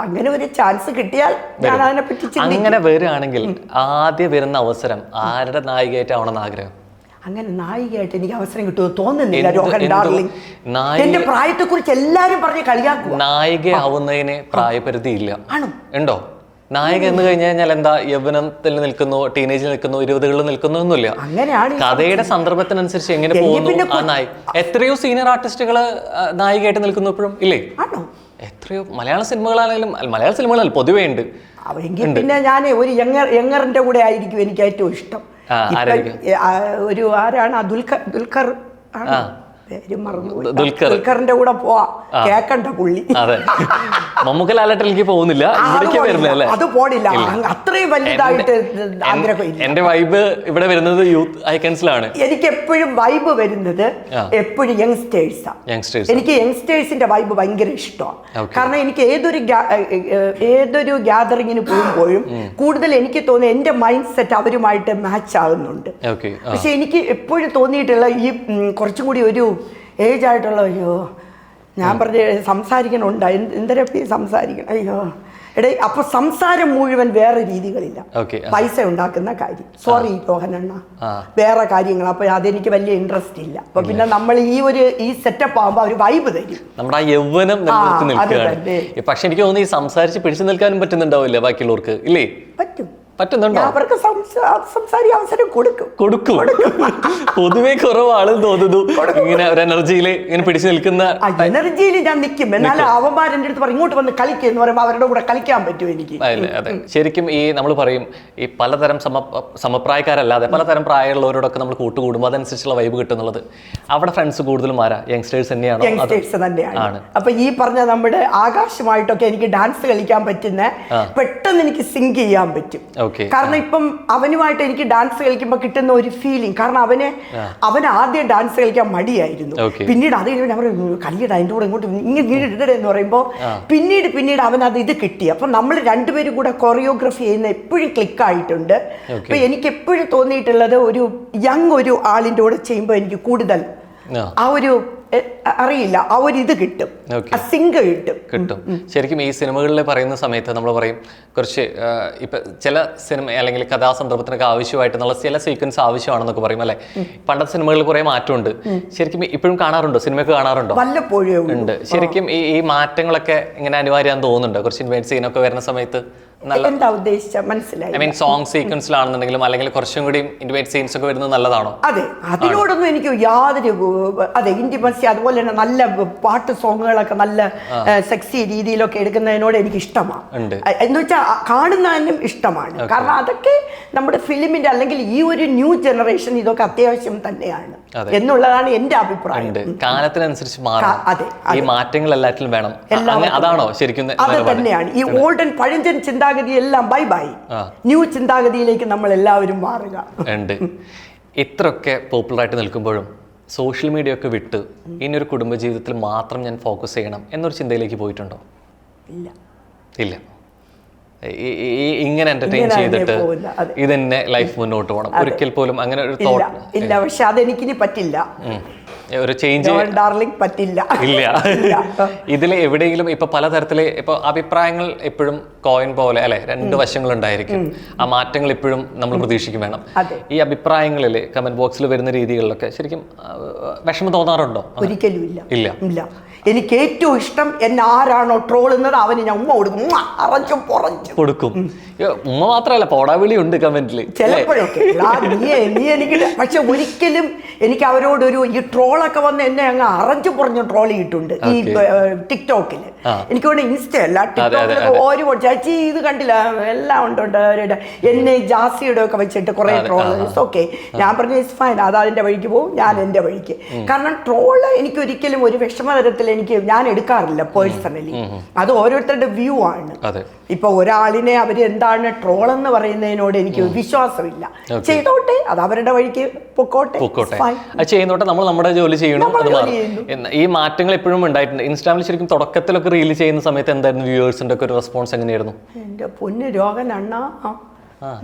അങ്ങനെ ഒരു ചാൻസ് കിട്ടിയാൽ ഞാൻ അതിനെ പറ്റി അങ്ങനെ വരികയാണെങ്കിൽ ആദ്യം വരുന്ന അവസരം ആരുടെ നായികയായിട്ടാവണമെന്ന് ആഗ്രഹം? അങ്ങനെ നായികയായിട്ട് എനിക്ക് അവസരം കിട്ടുമോ തോന്നുന്നില്ല. രോഹൻ ഡാർലിംഗ് എന്റെ പ്രായത്തെ കുറിച്ച് എല്ലാരും പറഞ്ഞ് കളിയാക്കുക. നായികയാവുന്നതിന് പ്രായപരിധി ഇല്ല. ആണോ? ഉണ്ടോ? നായിക എന്ന് കഴിഞ്ഞാൽ എന്താ യൗവനത്തിൽ നിൽക്കുന്നു, ടീനേജിൽ നിൽക്കുന്നു, 20കളിൽ നിൽക്കുന്നു ഒന്നുമില്ല. അങ്ങനെയാണ് കഥയുടെ സന്ദർഭത്തിനനുസരിച്ച് എങ്ങനെ പോകുന്നു ആ നായിക. എത്രയോ സീനിയർ ആർട്ടിസ്റ്റുകള് നായികയായിട്ട് നിൽക്കുന്നു ഇപ്പോഴും ഇല്ലേ? എത്രയോ മലയാള സിനിമകളാണെങ്കിലും മലയാള സിനിമകളല്ല പൊതുവേ ഉണ്ട്. പിന്നെ ഞാൻ ഒരു യങ്ങറിന്റെ കൂടെ ആയിരിക്കും എനിക്ക് ഏറ്റവും ഇഷ്ടം. ഒരു ആരാണ് ദുൽഖർ ദുൽഖറിന്റെ കൂടെ പോവാ കേക്കണ്ട പുള്ളി. അതെ, മമ്മൂക്ക ലാലേട്ടനിലേക്ക് പോകുന്നില്ല, അത് പോണില്ല. അത്രയും വലുതായിട്ട് ആഗ്രഹമില്ല. എന്റെ വൈബ് ഇവിടെ വരുന്നത് യൂത്ത് ഐക്കൺസിലാണ്. എനിക്ക് എപ്പോഴും വൈബ് വരുന്നത് എപ്പോഴും യങ്സ്റ്റേഴ്സാ. എനിക്ക് യങ്സ്റ്റേഴ്സിന്റെ വൈബ് ഭയങ്കര ഇഷ്ടമാണ്. കാരണം എനിക്ക് ഏതൊരു ഗ്യാതറിങ്ങിന് പോകുമ്പോഴും കൂടുതൽ എനിക്ക് തോന്നുന്നു എന്റെ മൈൻഡ് സെറ്റ് അവരുമായിട്ട് മാച്ച് ആകുന്നുണ്ട്. പക്ഷെ എനിക്ക് എപ്പോഴും തോന്നിയിട്ടുള്ള ഈ കുറച്ചും കൂടി ഒരു ഏജ് ആയിട്ടുള്ള അയ്യോ ഞാൻ പറഞ്ഞ സംസാരിക്കണുണ്ട് എന്തരപ്പി സംസാരിക്കണം അയ്യോ എടേ അപ്പൊ സംസാരം മുഴുവൻ വേറെ രീതികളില്ല. പൈസ ഉണ്ടാക്കുന്ന കാര്യം, സോറി രോഹനണ്ണ, വേറെ കാര്യങ്ങൾ. അപ്പൊ അതെനിക്ക് വലിയ ഇൻട്രസ്റ്റ് ഇല്ല. അപ്പൊ പിന്നെ നമ്മൾ ഈ സെറ്റപ്പ് ആകുമ്പോ ഒരു വൈബ് തരും. നമ്മുടെ ആ യൗവനം പക്ഷെ എനിക്ക് തോന്നുന്നു ഈ സംസാരിച്ച് പിടിച്ചു നിൽക്കാനും പറ്റുന്നുണ്ടാവില്ല ബാക്കിയുള്ളവർക്ക് ഇല്ലേ? പറ്റുന്നുണ്ടോ? അവർക്ക് സംസാരിക്കാൻ അവസരം കൊടുക്കും. പൊതുവെ കുറവാണെന്ന് തോന്നുന്നു ഇങ്ങനെ ഒരു എനർജിയിൽ ഇങ്ങനെ പിടിച്ചു നിൽക്കുന്ന. എനർജിയിൽ ഞാൻ നിൽക്കും. എന്നാലും അവന്മാരെന്റെ അടുത്ത് പറയും ഇങ്ങോട്ട് വന്ന് കളിക്കുക എന്ന് പറയുമ്പോൾ അവരുടെ കൂടെ കളിക്കാൻ പറ്റും എനിക്ക്. അതെ, ശരിക്കും ഈ നമ്മൾ പറയും ഈ പലതരം സമപ്രായക്കാരല്ലാതെ പലതരം പ്രായമുള്ളവരോടൊക്കെ നമ്മൾ കൂട്ടുകൂടുമ്പോൾ അതനുസരിച്ചുള്ള വൈബ് കിട്ടുന്നുള്ളത്. അവിടെ ഫ്രണ്ട്സ് കൂടുതലും ആരാ? യങ്സ്റ്റേഴ്സ് തന്നെയാണ്. യങ്സ്റ്റേഴ്സ് തന്നെയാണ്. അപ്പൊ ഈ പറഞ്ഞ നമ്മുടെ ആകാശമായിട്ടൊക്കെ എനിക്ക് ഡാൻസ് കളിക്കാൻ പറ്റുന്ന, പെട്ടെന്ന് എനിക്ക് സിങ്ക് ചെയ്യാൻ പറ്റും. കാരണം ഇപ്പം അവനുമായിട്ട് എനിക്ക് ഡാൻസ് കളിക്കുമ്പോൾ കിട്ടുന്ന ഒരു ഫീലിംഗ്, കാരണം അവൻ ആദ്യം ഡാൻസ് കളിക്കാൻ മടിയായിരുന്നു. പിന്നീട് അത് കളിയുടെ അതിൻ്റെ കൂടെ ഇങ്ങോട്ട് ഇങ്ങനെ എന്ന് പറയുമ്പോൾ പിന്നീട് അവൻ ഇത് കിട്ടി. അപ്പൊ നമ്മൾ രണ്ടുപേരും കൂടെ കൊറിയോഗ്രഫി ചെയ്യുന്ന എപ്പോഴും ക്ലിക്കായിട്ടുണ്ട്. അപ്പൊ എനിക്ക് എപ്പോഴും തോന്നിയിട്ടുള്ളത് ഒരു യങ് ഒരു ആളിൻ്റെ കൂടെ ചെയ്യുമ്പോൾ എനിക്ക് കൂടുതൽ ആ ഒരു അറിയില്ല, ആ ഒരു ഇത് കിട്ടും, ആ സിങ്ക് കിട്ടും. ശരിക്കും ഈ സിനിമകളിൽ പറയുന്ന സമയത്ത് നമ്മൾ പറയും കുറച്ച് ഇപ്പൊ ചില സിനിമ അല്ലെങ്കിൽ കഥാസന്ദർഭത്തിനൊക്കെ ആവശ്യമായിട്ടുള്ള ചില സീക്വൻസ് ആവശ്യമാണെന്നൊക്കെ പറയും അല്ലെ. പണ്ടത്തെ സിനിമകളിൽ കുറെ മാറ്റമുണ്ട്. ശരിക്കും ഇപ്പോഴും കാണാറുണ്ടോ? സിനിമയൊക്കെ കാണാറുണ്ടോ? വല്ലപ്പോഴും ഉണ്ട്. ശരിക്കും ഈ മാറ്റങ്ങളൊക്കെ ഇങ്ങനെ അനിവാര്യമാണെന്ന് തോന്നുന്നുണ്ടോ? കുറച്ച് ഇൻവേറ്റ് സീനൊക്കെ വരുന്ന സമയത്ത് എന്താ ഉദ്ദേശിച്ച മനസ്സിലായി. ഐ മീൻ സോങ് സീക്വൻസിലാണെന്നുണ്ടെങ്കിലും അല്ലെങ്കിൽ കുറച്ചും കൂടി ഇന്റിമേറ്റ് സീൻസ് ഒക്കെ വരുന്നത് നല്ലതാണോ? അതെ, അതിനോടൊന്നും എനിക്ക് യാതൊരു ഇന്റിമസി അതുപോലെ തന്നെ നല്ല പാട്ട് സോങ്ങുകളൊക്കെ നല്ല സെക്സി രീതിയിലൊക്കെ എടുക്കുന്നതിനോട് എനിക്ക് ഇഷ്ടമാണ്. എന്ന് വെച്ചാൽ കാണുന്നതിനും ഇഷ്ടമാണ്. കാരണം അതൊക്കെ നമ്മുടെ ഫിലിമിന്റെ അല്ലെങ്കിൽ ഈ ഒരു ന്യൂ ജനറേഷൻ ഇതൊക്കെ അത്യാവശ്യം തന്നെയാണ് എന്നുള്ളതാണ് എന്റെ അഭിപ്രായം. കാലത്തിനനുസരിച്ച് ഈ മാറ്റങ്ങൾ എല്ലാറ്റിലും വേണം. അതാണോ ശരിക്കും? അത് തന്നെയാണ്. ഈ ഓൾഡൻ പഴഞ്ചൻ ചിന്താഗതി എല്ലാം ബൈ ബൈ, ന്യൂ ചിന്താഗതിയിലേക്ക് നമ്മൾ എല്ലാവരും മാറുക. ഉണ്ട്. ഇത്രയൊക്കെ പോപ്പുലറായിട്ട് നിൽക്കുമ്പോഴും സോഷ്യൽ മീഡിയ ഒക്കെ വിട്ട് ഇനിയൊരു കുടുംബജീവിതത്തിൽ മാത്രം ഞാൻ ഫോക്കസ് ചെയ്യണം എന്നൊരു ചിന്തയിലേക്ക് പോയിട്ടുണ്ടോ? ഇല്ല. ഇല്ല. ഇങ്ങനെ എന്റർടൈൻ ചെയ്തിട്ട് ഇതെന്നെ ലൈഫ് മുന്നോട്ട് പോകണം, ഒരിക്കൽ പോലും അങ്ങനെ ഒരു തോട്ട് ഇല്ല. പക്ഷെ അതെനിക്കിനി പറ്റില്ല, ഒരു ചേഞ്ച് പറ്റില്ല. ഇല്ല. ഇതിൽ എവിടെയെങ്കിലും ഇപ്പൊ പലതരത്തില് ഇപ്പൊ അഭിപ്രായങ്ങൾ എപ്പോഴും കോയിൻ പോലെ അല്ലെ, രണ്ട് വശങ്ങൾ ഉണ്ടായിരിക്കും. ആ മാറ്റങ്ങൾ എപ്പോഴും നമ്മൾ പ്രതീക്ഷിക്കും വേണം. ഈ അഭിപ്രായങ്ങളിൽ കമന്റ് ബോക്സിൽ വരുന്ന രീതികളിലൊക്കെ ശരിക്കും വിഷമം തോന്നാറുണ്ടോ? ഒരിക്കലും ഇല്ല. ഇല്ല. എനിക്ക് ഏറ്റവും ഇഷ്ടം എന്നെ ആരാണോ ട്രോളുന്നത് അവന് ഞാൻ ഉമ്മ കൊടുക്കും, കൊടുക്കും. ഉമ്മ മാത്രല്ല, പോടാവിളി ഉണ്ട് കമന്റിൽ ചിലപ്പോഴൊക്കെ. നീ എനിക്ക് പക്ഷെ ഒരിക്കലും എനിക്ക് അവരോടൊരു ഈ ട്രോളൊക്കെ വന്ന് എന്നെ അങ്ങ് അറഞ്ചു പുറഞ്ഞു ട്രോൾ ചെയ്തിട്ടുണ്ട് ഈ ടിക്ടോക്കിൽ. എനിക്ക് വേണ്ട ഇൻസ്റ്റ അല്ല, ടിക്ടോക്കിലൊക്കെ ഓരോ ചേച്ചി ഇത് കണ്ടില്ല, എല്ലാം ഉണ്ട്. എന്നെ ജാസിയുടെ ഒക്കെ വെച്ചിട്ട് കുറെ ട്രോളേഴ്സ്. ഓക്കെ, ഞാൻ പറഞ്ഞു ഇറ്റ്സ് ഫൈൻ, അത് അതിന്റെ വഴിക്ക് പോകും, ഞാൻ എന്റെ വഴിക്ക്. കാരണം ട്രോള് എനിക്ക് ഒരിക്കലും ഒരു വിഷമതരത്തിൽ ഞാൻ എടുക്കാറില്ല പേഴ്സണലി. അത് ഓരോരുത്തരുടെ വ്യൂ ആണ്. ഇപ്പൊ ഒരാളിനെ അവര് എന്താണ് ട്രോൾ എന്ന് പറയുന്നതിനോട് എനിക്ക് വിശ്വാസമില്ല. ചെയ്തോട്ടെ, അത് അവരുടെ വഴിക്ക് പൊക്കോട്ടെ, ചെയ്യുന്നോട്ടെ, നമ്മൾ നമ്മുടെ ജോലി ചെയ്യണം. ഈ മാറ്റങ്ങൾ എപ്പോഴും ഉണ്ടായിട്ടുണ്ട്. ഇൻസ്റ്റാഗ്രാമിൽ ശരിക്കും തുടക്കത്തിലൊക്കെ റീൽ ചെയ്യുന്ന സമയത്ത് എന്തായിരുന്നു വ്യൂവേഴ്സിന്റെ ഒക്കെ ഒരു റെസ്പോൺസ് എങ്ങനെയായിരുന്നു? എന്റെ പൊന്ന് രോഗനണ്ണ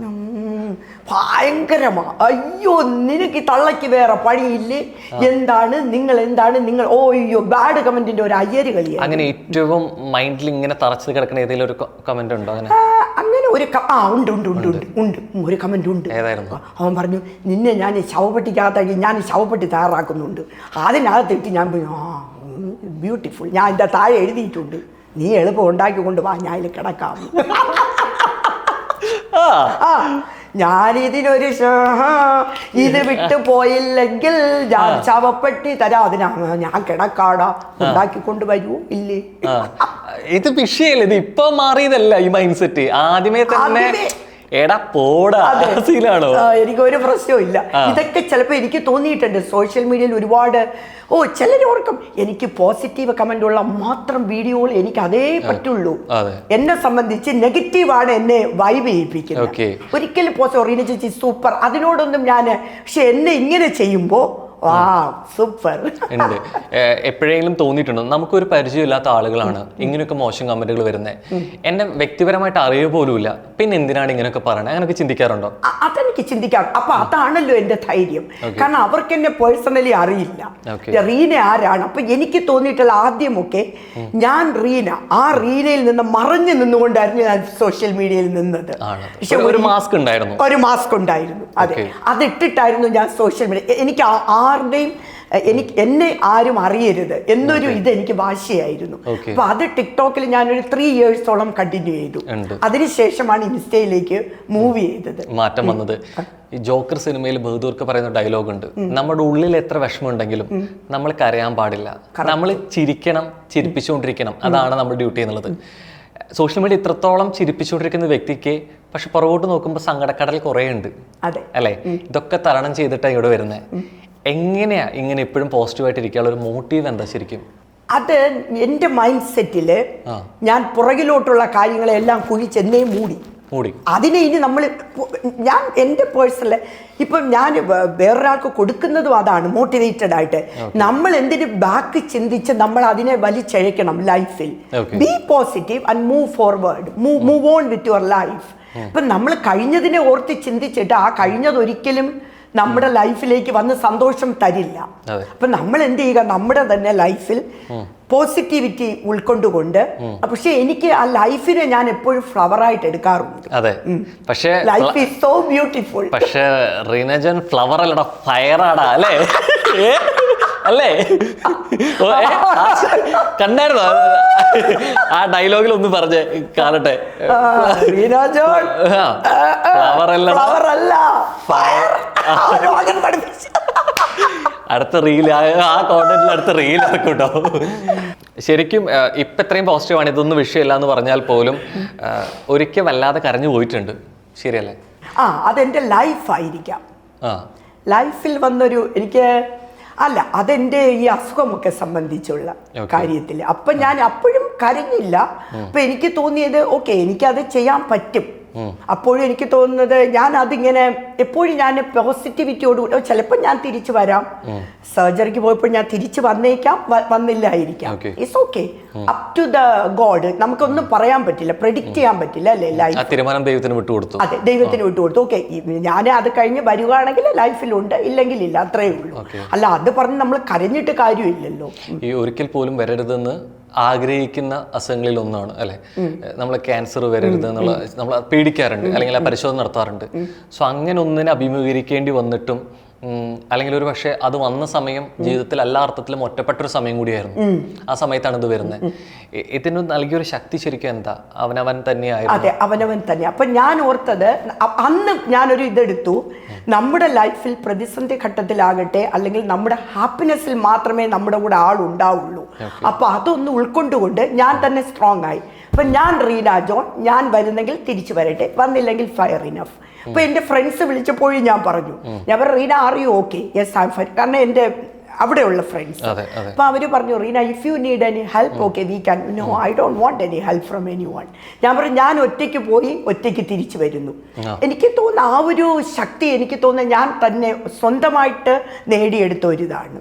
ഭയങ്കരമാ. അയ്യോ, നിനക്ക് തള്ളക്ക് വേറെ പണിയില്ലേ, എന്താണ് നിങ്ങൾ ഓ അയ്യോ ബാഡ് കമന്റിന്റെ ഒരു അയ്യര് കളിയാണ്. അങ്ങനെ ഏറ്റവും മൈൻഡിൽ ഇങ്ങനെ തറച്ചു കിടക്കുന്ന ഏതെങ്കിലും ഒരു കമന്റ് ഉണ്ടോ? അങ്ങനെ ഒരു ഉണ്ട് ഒരു കമന്റ് ഉണ്ട്. അവൻ പറഞ്ഞു, നിന്നെ ഞാൻ ശവപ്പെട്ടിക്കകത്താക്കി ഞാൻ ശവപ്പെട്ടി തയ്യാറാക്കുന്നുണ്ട്, അതിനകത്തിട്ട് ഞാൻ ബ്യൂട്ടിഫുൾ. ഞാൻ എൻ്റെ താഴെ എഴുതിയിട്ടുണ്ട്, നീ എളുപ്പം ഉണ്ടാക്കിക്കൊണ്ട് വാ, ഞാൻ അതിൽ കിടക്കാം. ഞാനിതിനൊരു ഇത് വിട്ടു പോയില്ലെങ്കിൽ ഞാൻ ശവപ്പെട്ടി തരാം, അതിനാ ഞാൻ കിടക്കാടാ, ഉണ്ടാക്കിക്കൊണ്ട് വരൂ ഇല്ലേ? ഇത് വിഷയല്ലേ, ഇത് ഇപ്പൊ മാറിയതല്ല ഈ മൈൻഡ് സെറ്റ്. ആദ്യമേ തന്നെ എനിക്കൊരു പ്രശ്നവും ഇല്ല. ഇതൊക്കെ ചിലപ്പോ എനിക്ക് തോന്നിയിട്ടുണ്ട് സോഷ്യൽ മീഡിയയിൽ ഒരുപാട്. ചിലരോർക്കും എനിക്ക് പോസിറ്റീവ് കമന്റ് ഉള്ള മാത്രം വീഡിയോകൾ എനിക്ക് അതേ പറ്റുള്ളൂ. എന്നെ സംബന്ധിച്ച് നെഗറ്റീവാണ് എന്നെ വൈബ് ചെയ്യിപ്പിക്കുന്നത്. ഒരിക്കലും പോസിറ്റീവ് ചേച്ചി സൂപ്പർ, അതിനോടൊന്നും ഞാൻ. പക്ഷെ എന്നെ ഇങ്ങനെ ചെയ്യുമ്പോ സൂപ്പർ ഉണ്ട്. എപ്പോഴെങ്കിലും തോന്നിയിട്ടുണ്ടോ നമുക്കൊരു പരിചയമില്ലാത്ത ആളുകളാണ് ഇങ്ങനെയൊക്കെ മോശം കമന്റുകൾ വരുന്നത്, എന്നെ വ്യക്തിപരമായിട്ട് അറിയുക പോലുമില്ല, പിന്നെ എന്തിനാണ് ഇങ്ങനെയൊക്കെ പറയണത്, അങ്ങനെയൊക്കെ ചിന്തിക്കാറുണ്ടോ? അതെനിക്ക് ചിന്തിക്കാം. അപ്പൊ അതാണല്ലോ എന്റെ ധൈര്യം. കാരണം അവർക്ക് എന്നെ പേഴ്സണലി അറിയില്ല, റീന ആരാണ്. അപ്പൊ എനിക്ക് തോന്നിയിട്ടുള്ള ആദ്യമൊക്കെ ഞാൻ റീന, ആ റീനയിൽ നിന്ന് മറഞ്ഞു നിന്നുകൊണ്ടായിരുന്നു ഞാൻ സോഷ്യൽ മീഡിയയിൽ നിന്നത്. പക്ഷെ ഒരു മാസ്ക് ഉണ്ടായിരുന്നു. അതെ, അതിട്ടിട്ടായിരുന്നു ഞാൻ സോഷ്യൽ മീഡിയ. എനിക്ക് എന്നെ ആരും അറിയരുത് എന്നൊരു ഇത് എനിക്ക് വാശിയായിരുന്നു. അപ്പൊ അത് ടിക്ടോക്കിൽ ഞാനൊരു 3 yearsോളം കണ്ടിന്യൂ ചെയ്തു. അതിനുശേഷമാണ് ഇൻസ്റ്റയിലേക്ക് മൂവ് ചെയ്തത്, മാറ്റം വന്നത്. ഈ ജോക്കർ സിനിമയിൽ ബഹദൂർക്ക് പറയുന്ന ഡയലോഗ് ഉണ്ട്, നമ്മുടെ ഉള്ളിൽ എത്ര വിഷമം ഉണ്ടെങ്കിലും നമ്മൾ കരയാൻ പാടില്ല, നമ്മൾ ചിരിക്കണം, ചിരിപ്പിച്ചുകൊണ്ടിരിക്കണം, അതാണ് നമ്മുടെ ഡ്യൂട്ടി എന്നുള്ളത്. സോഷ്യൽ മീഡിയ ഇത്രത്തോളം ചിരിപ്പിച്ചുകൊണ്ടിരിക്കുന്ന വ്യക്തിക്ക് പക്ഷെ പുറകോട്ട് നോക്കുമ്പോൾ സങ്കടക്കടൽ കുറേ ഉണ്ട് അല്ലേ? ഇതൊക്കെ തരണം ചെയ്തിട്ടാണ് ഇവിടെ വരുന്നത്. എങ്ങനെയാ ഇങ്ങനെ എപ്പോഴും പോസിറ്റീവായിട്ട് ഇരിക്കാനുള്ള ഒരു മോട്ടീവ് എന്താ ശരിക്കും? അത് എൻ്റെ മൈൻഡ് സെറ്റില് ഞാൻ പുറകിലോട്ടുള്ള കാര്യങ്ങളെല്ലാം കുഴിച്ചെന്നേ മൂടി. അതിനെ ഇനി ഞാൻ എൻ്റെ പേഴ്സണല് ഇപ്പം ഞാൻ വേറൊരാൾക്ക് കൊടുക്കുന്നതും അതാണ്, മോട്ടിവേറ്റഡ് ആയിട്ട്. നമ്മൾ എന്തിന് ബാക്ക് ചിന്തിച്ച് നമ്മൾ അതിനെ വലിച്ചഴക്കണം ലൈഫിൽ. B positive and move forward, move on with your life. ഇപ്പം നമ്മൾ കഴിഞ്ഞതിനെ ഓർത്ത് ചിന്തിച്ചിട്ട് ആ കഴിഞ്ഞതൊരിക്കലും നമ്മുടെ ലൈഫിലേക്ക് വന്ന് സന്തോഷം തരില്ല. അപ്പൊ നമ്മൾ എന്ത് ചെയ്യുക, നമ്മുടെ തന്നെ ലൈഫിൽ പോസിറ്റിവിറ്റി ഉൾക്കൊണ്ടുകൊണ്ട്, പക്ഷെ എനിക്ക് ആ ലൈഫിനെ ഞാൻ എപ്പോഴും ഫ്ലവർ ആയിട്ട് എടുക്കാറുണ്ട്. അതെ, പക്ഷേ ലൈഫ് ഈസ് സോ ബ്യൂട്ടിഫുൾ. പക്ഷെ റീനജൻ ഫ്ലവർ അല്ലടാ, ഫയറാടാ അല്ലേ? അല്ലേ? കണ്ടായിരുന്നോ ആ ഡയലോഗിൽ ഒന്ന് പറഞ്ഞേ കാണട്ടെ. ഫ്ലവർ അല്ല, അടുത്ത റീൽ, ആ കോണ്ടന്റിൽ അടുത്ത റീൽ ഇറക്കൂട്ടോ. ശരിക്കും ഇപ്പം ഇത്രയും പോസിറ്റീവാണ്, ഇതൊന്നും വിഷയമില്ല എന്ന് പറഞ്ഞാൽ പോലും ഒരിക്കൽ വല്ലാതെ കരഞ്ഞു പോയിട്ടുണ്ട്, ശരിയല്ലേ? അതെന്റെ ലൈഫായിരിക്കാം. ലൈഫിൽ വന്നൊരു എനിക്ക് അല്ല, അതെന്റെ ഈ അസുഖമൊക്കെ സംബന്ധിച്ചുള്ള കാര്യത്തിൽ അപ്പൊ ഞാൻ അപ്പോഴും കരഞ്ഞില്ല. അപ്പൊ എനിക്ക് തോന്നിയത് ഓക്കെ, എനിക്കത് ചെയ്യാൻ പറ്റും. അപ്പോഴും എനിക്ക് തോന്നുന്നത് ഞാൻ അതിങ്ങനെ എപ്പോഴും ഞാൻ പോസിറ്റിവിറ്റിയോട് ചിലപ്പോൾ ഞാൻ തിരിച്ചു വരാം. സർജറിക്ക് പോയപ്പോൾ ഞാൻ തിരിച്ചു വന്നേക്കാം, വന്നില്ലായിരിക്കാം. It's okay, up to the God. നമുക്കൊന്നും പറയാൻ പറ്റില്ല, പ്രെഡിക്റ്റ് ചെയ്യാൻ പറ്റില്ല അല്ലേ? ലൈഫ് തീരുമാനം ദൈവത്തിന് വിട്ടുകൊടുത്തു. അതെ, ദൈവത്തിന് വിട്ടുകൊടുത്തു. ഓക്കെ, ഞാൻ അത് കഴിഞ്ഞ് വരുവാണെങ്കിൽ ലൈഫിലുണ്ട്, ഇല്ലെങ്കിൽ ഇല്ല, അത്രേ ഉള്ളൂ. അല്ല, അത് പറഞ്ഞ് നമ്മൾ കരഞ്ഞിട്ട് കാര്യമില്ലല്ലോ. ഈ ഒരിക്കൽ പോലും വരരുതെന്ന് ആഗ്രഹിക്കുന്ന അസുഖങ്ങളിൽ ഒന്നാണ് അല്ലെ, നമ്മൾ ക്യാൻസർ വരരുത് എന്നുള്ള നമ്മൾ പേടിക്കാറുണ്ട്, അല്ലെങ്കിൽ ആ പരിശോധന നടത്താറുണ്ട്. സോ അങ്ങനെ ഒന്നിനെ അഭിമുഖീകരിക്കേണ്ടി വന്നിട്ടും, അല്ലെങ്കിൽ ഒരു പക്ഷെ അത് വന്ന സമയം ജീവിതത്തിൽ എല്ലാ അർത്ഥത്തിലും ഒറ്റപ്പെട്ടൊരു സമയം കൂടിയായിരുന്നു. ആ സമയത്താണ് ഇത് വരുന്നത്. ഇതിന് നൽകിയൊരു ശക്തി ശരിക്കും എന്താ? അവനവൻ തന്നെയായിരുന്നു. അതെ, അവനവൻ തന്നെ. അപ്പൊ ഞാൻ ഓർത്തത്, അന്ന് ഞാനൊരു ഇതെടുത്തു, നമ്മുടെ ലൈഫിൽ പ്രതിസന്ധി ഘട്ടത്തിലാകട്ടെ അല്ലെങ്കിൽ നമ്മുടെ ഹാപ്പിനെസ്സിൽ മാത്രമേ നമ്മുടെ കൂടെ ആളുണ്ടാവുള്ളൂ. അപ്പൊ അതൊന്ന് ഉൾക്കൊണ്ടുകൊണ്ട് ഞാൻ തന്നെ സ്ട്രോങ് ആയി. അപ്പൊ ഞാൻ റീന ജോൺ, ഞാൻ വരുന്നെങ്കിൽ തിരിച്ചു വരട്ടെ, വന്നില്ലെങ്കിൽ ഫയർ ഇനഫ്. അപ്പൊ എന്റെ ഫ്രണ്ട്സ് വിളിച്ചപ്പോഴും ഞാൻ പറഞ്ഞു, ഞാൻ Reena are you okay? Yes I am fine. കാരണം എന്റെ അവിടെയുള്ള ഫ്രണ്ട്സ്. അപ്പൊ അവര് പറഞ്ഞു, Reena if you need any help okay we can. No, I don't want any help from anyone. ഞാൻ പറഞ്ഞു, ഞാൻ ഒറ്റയ്ക്ക് പോയി ഒറ്റയ്ക്ക് തിരിച്ചു വരുന്നു. എനിക്ക് തോന്നുന്ന ആ ഒരു ശക്തി, എനിക്ക് തോന്നുന്ന ഞാൻ തന്നെ സ്വന്തമായിട്ട് നേടിയെടുത്ത ഒരു ഇതാണ്.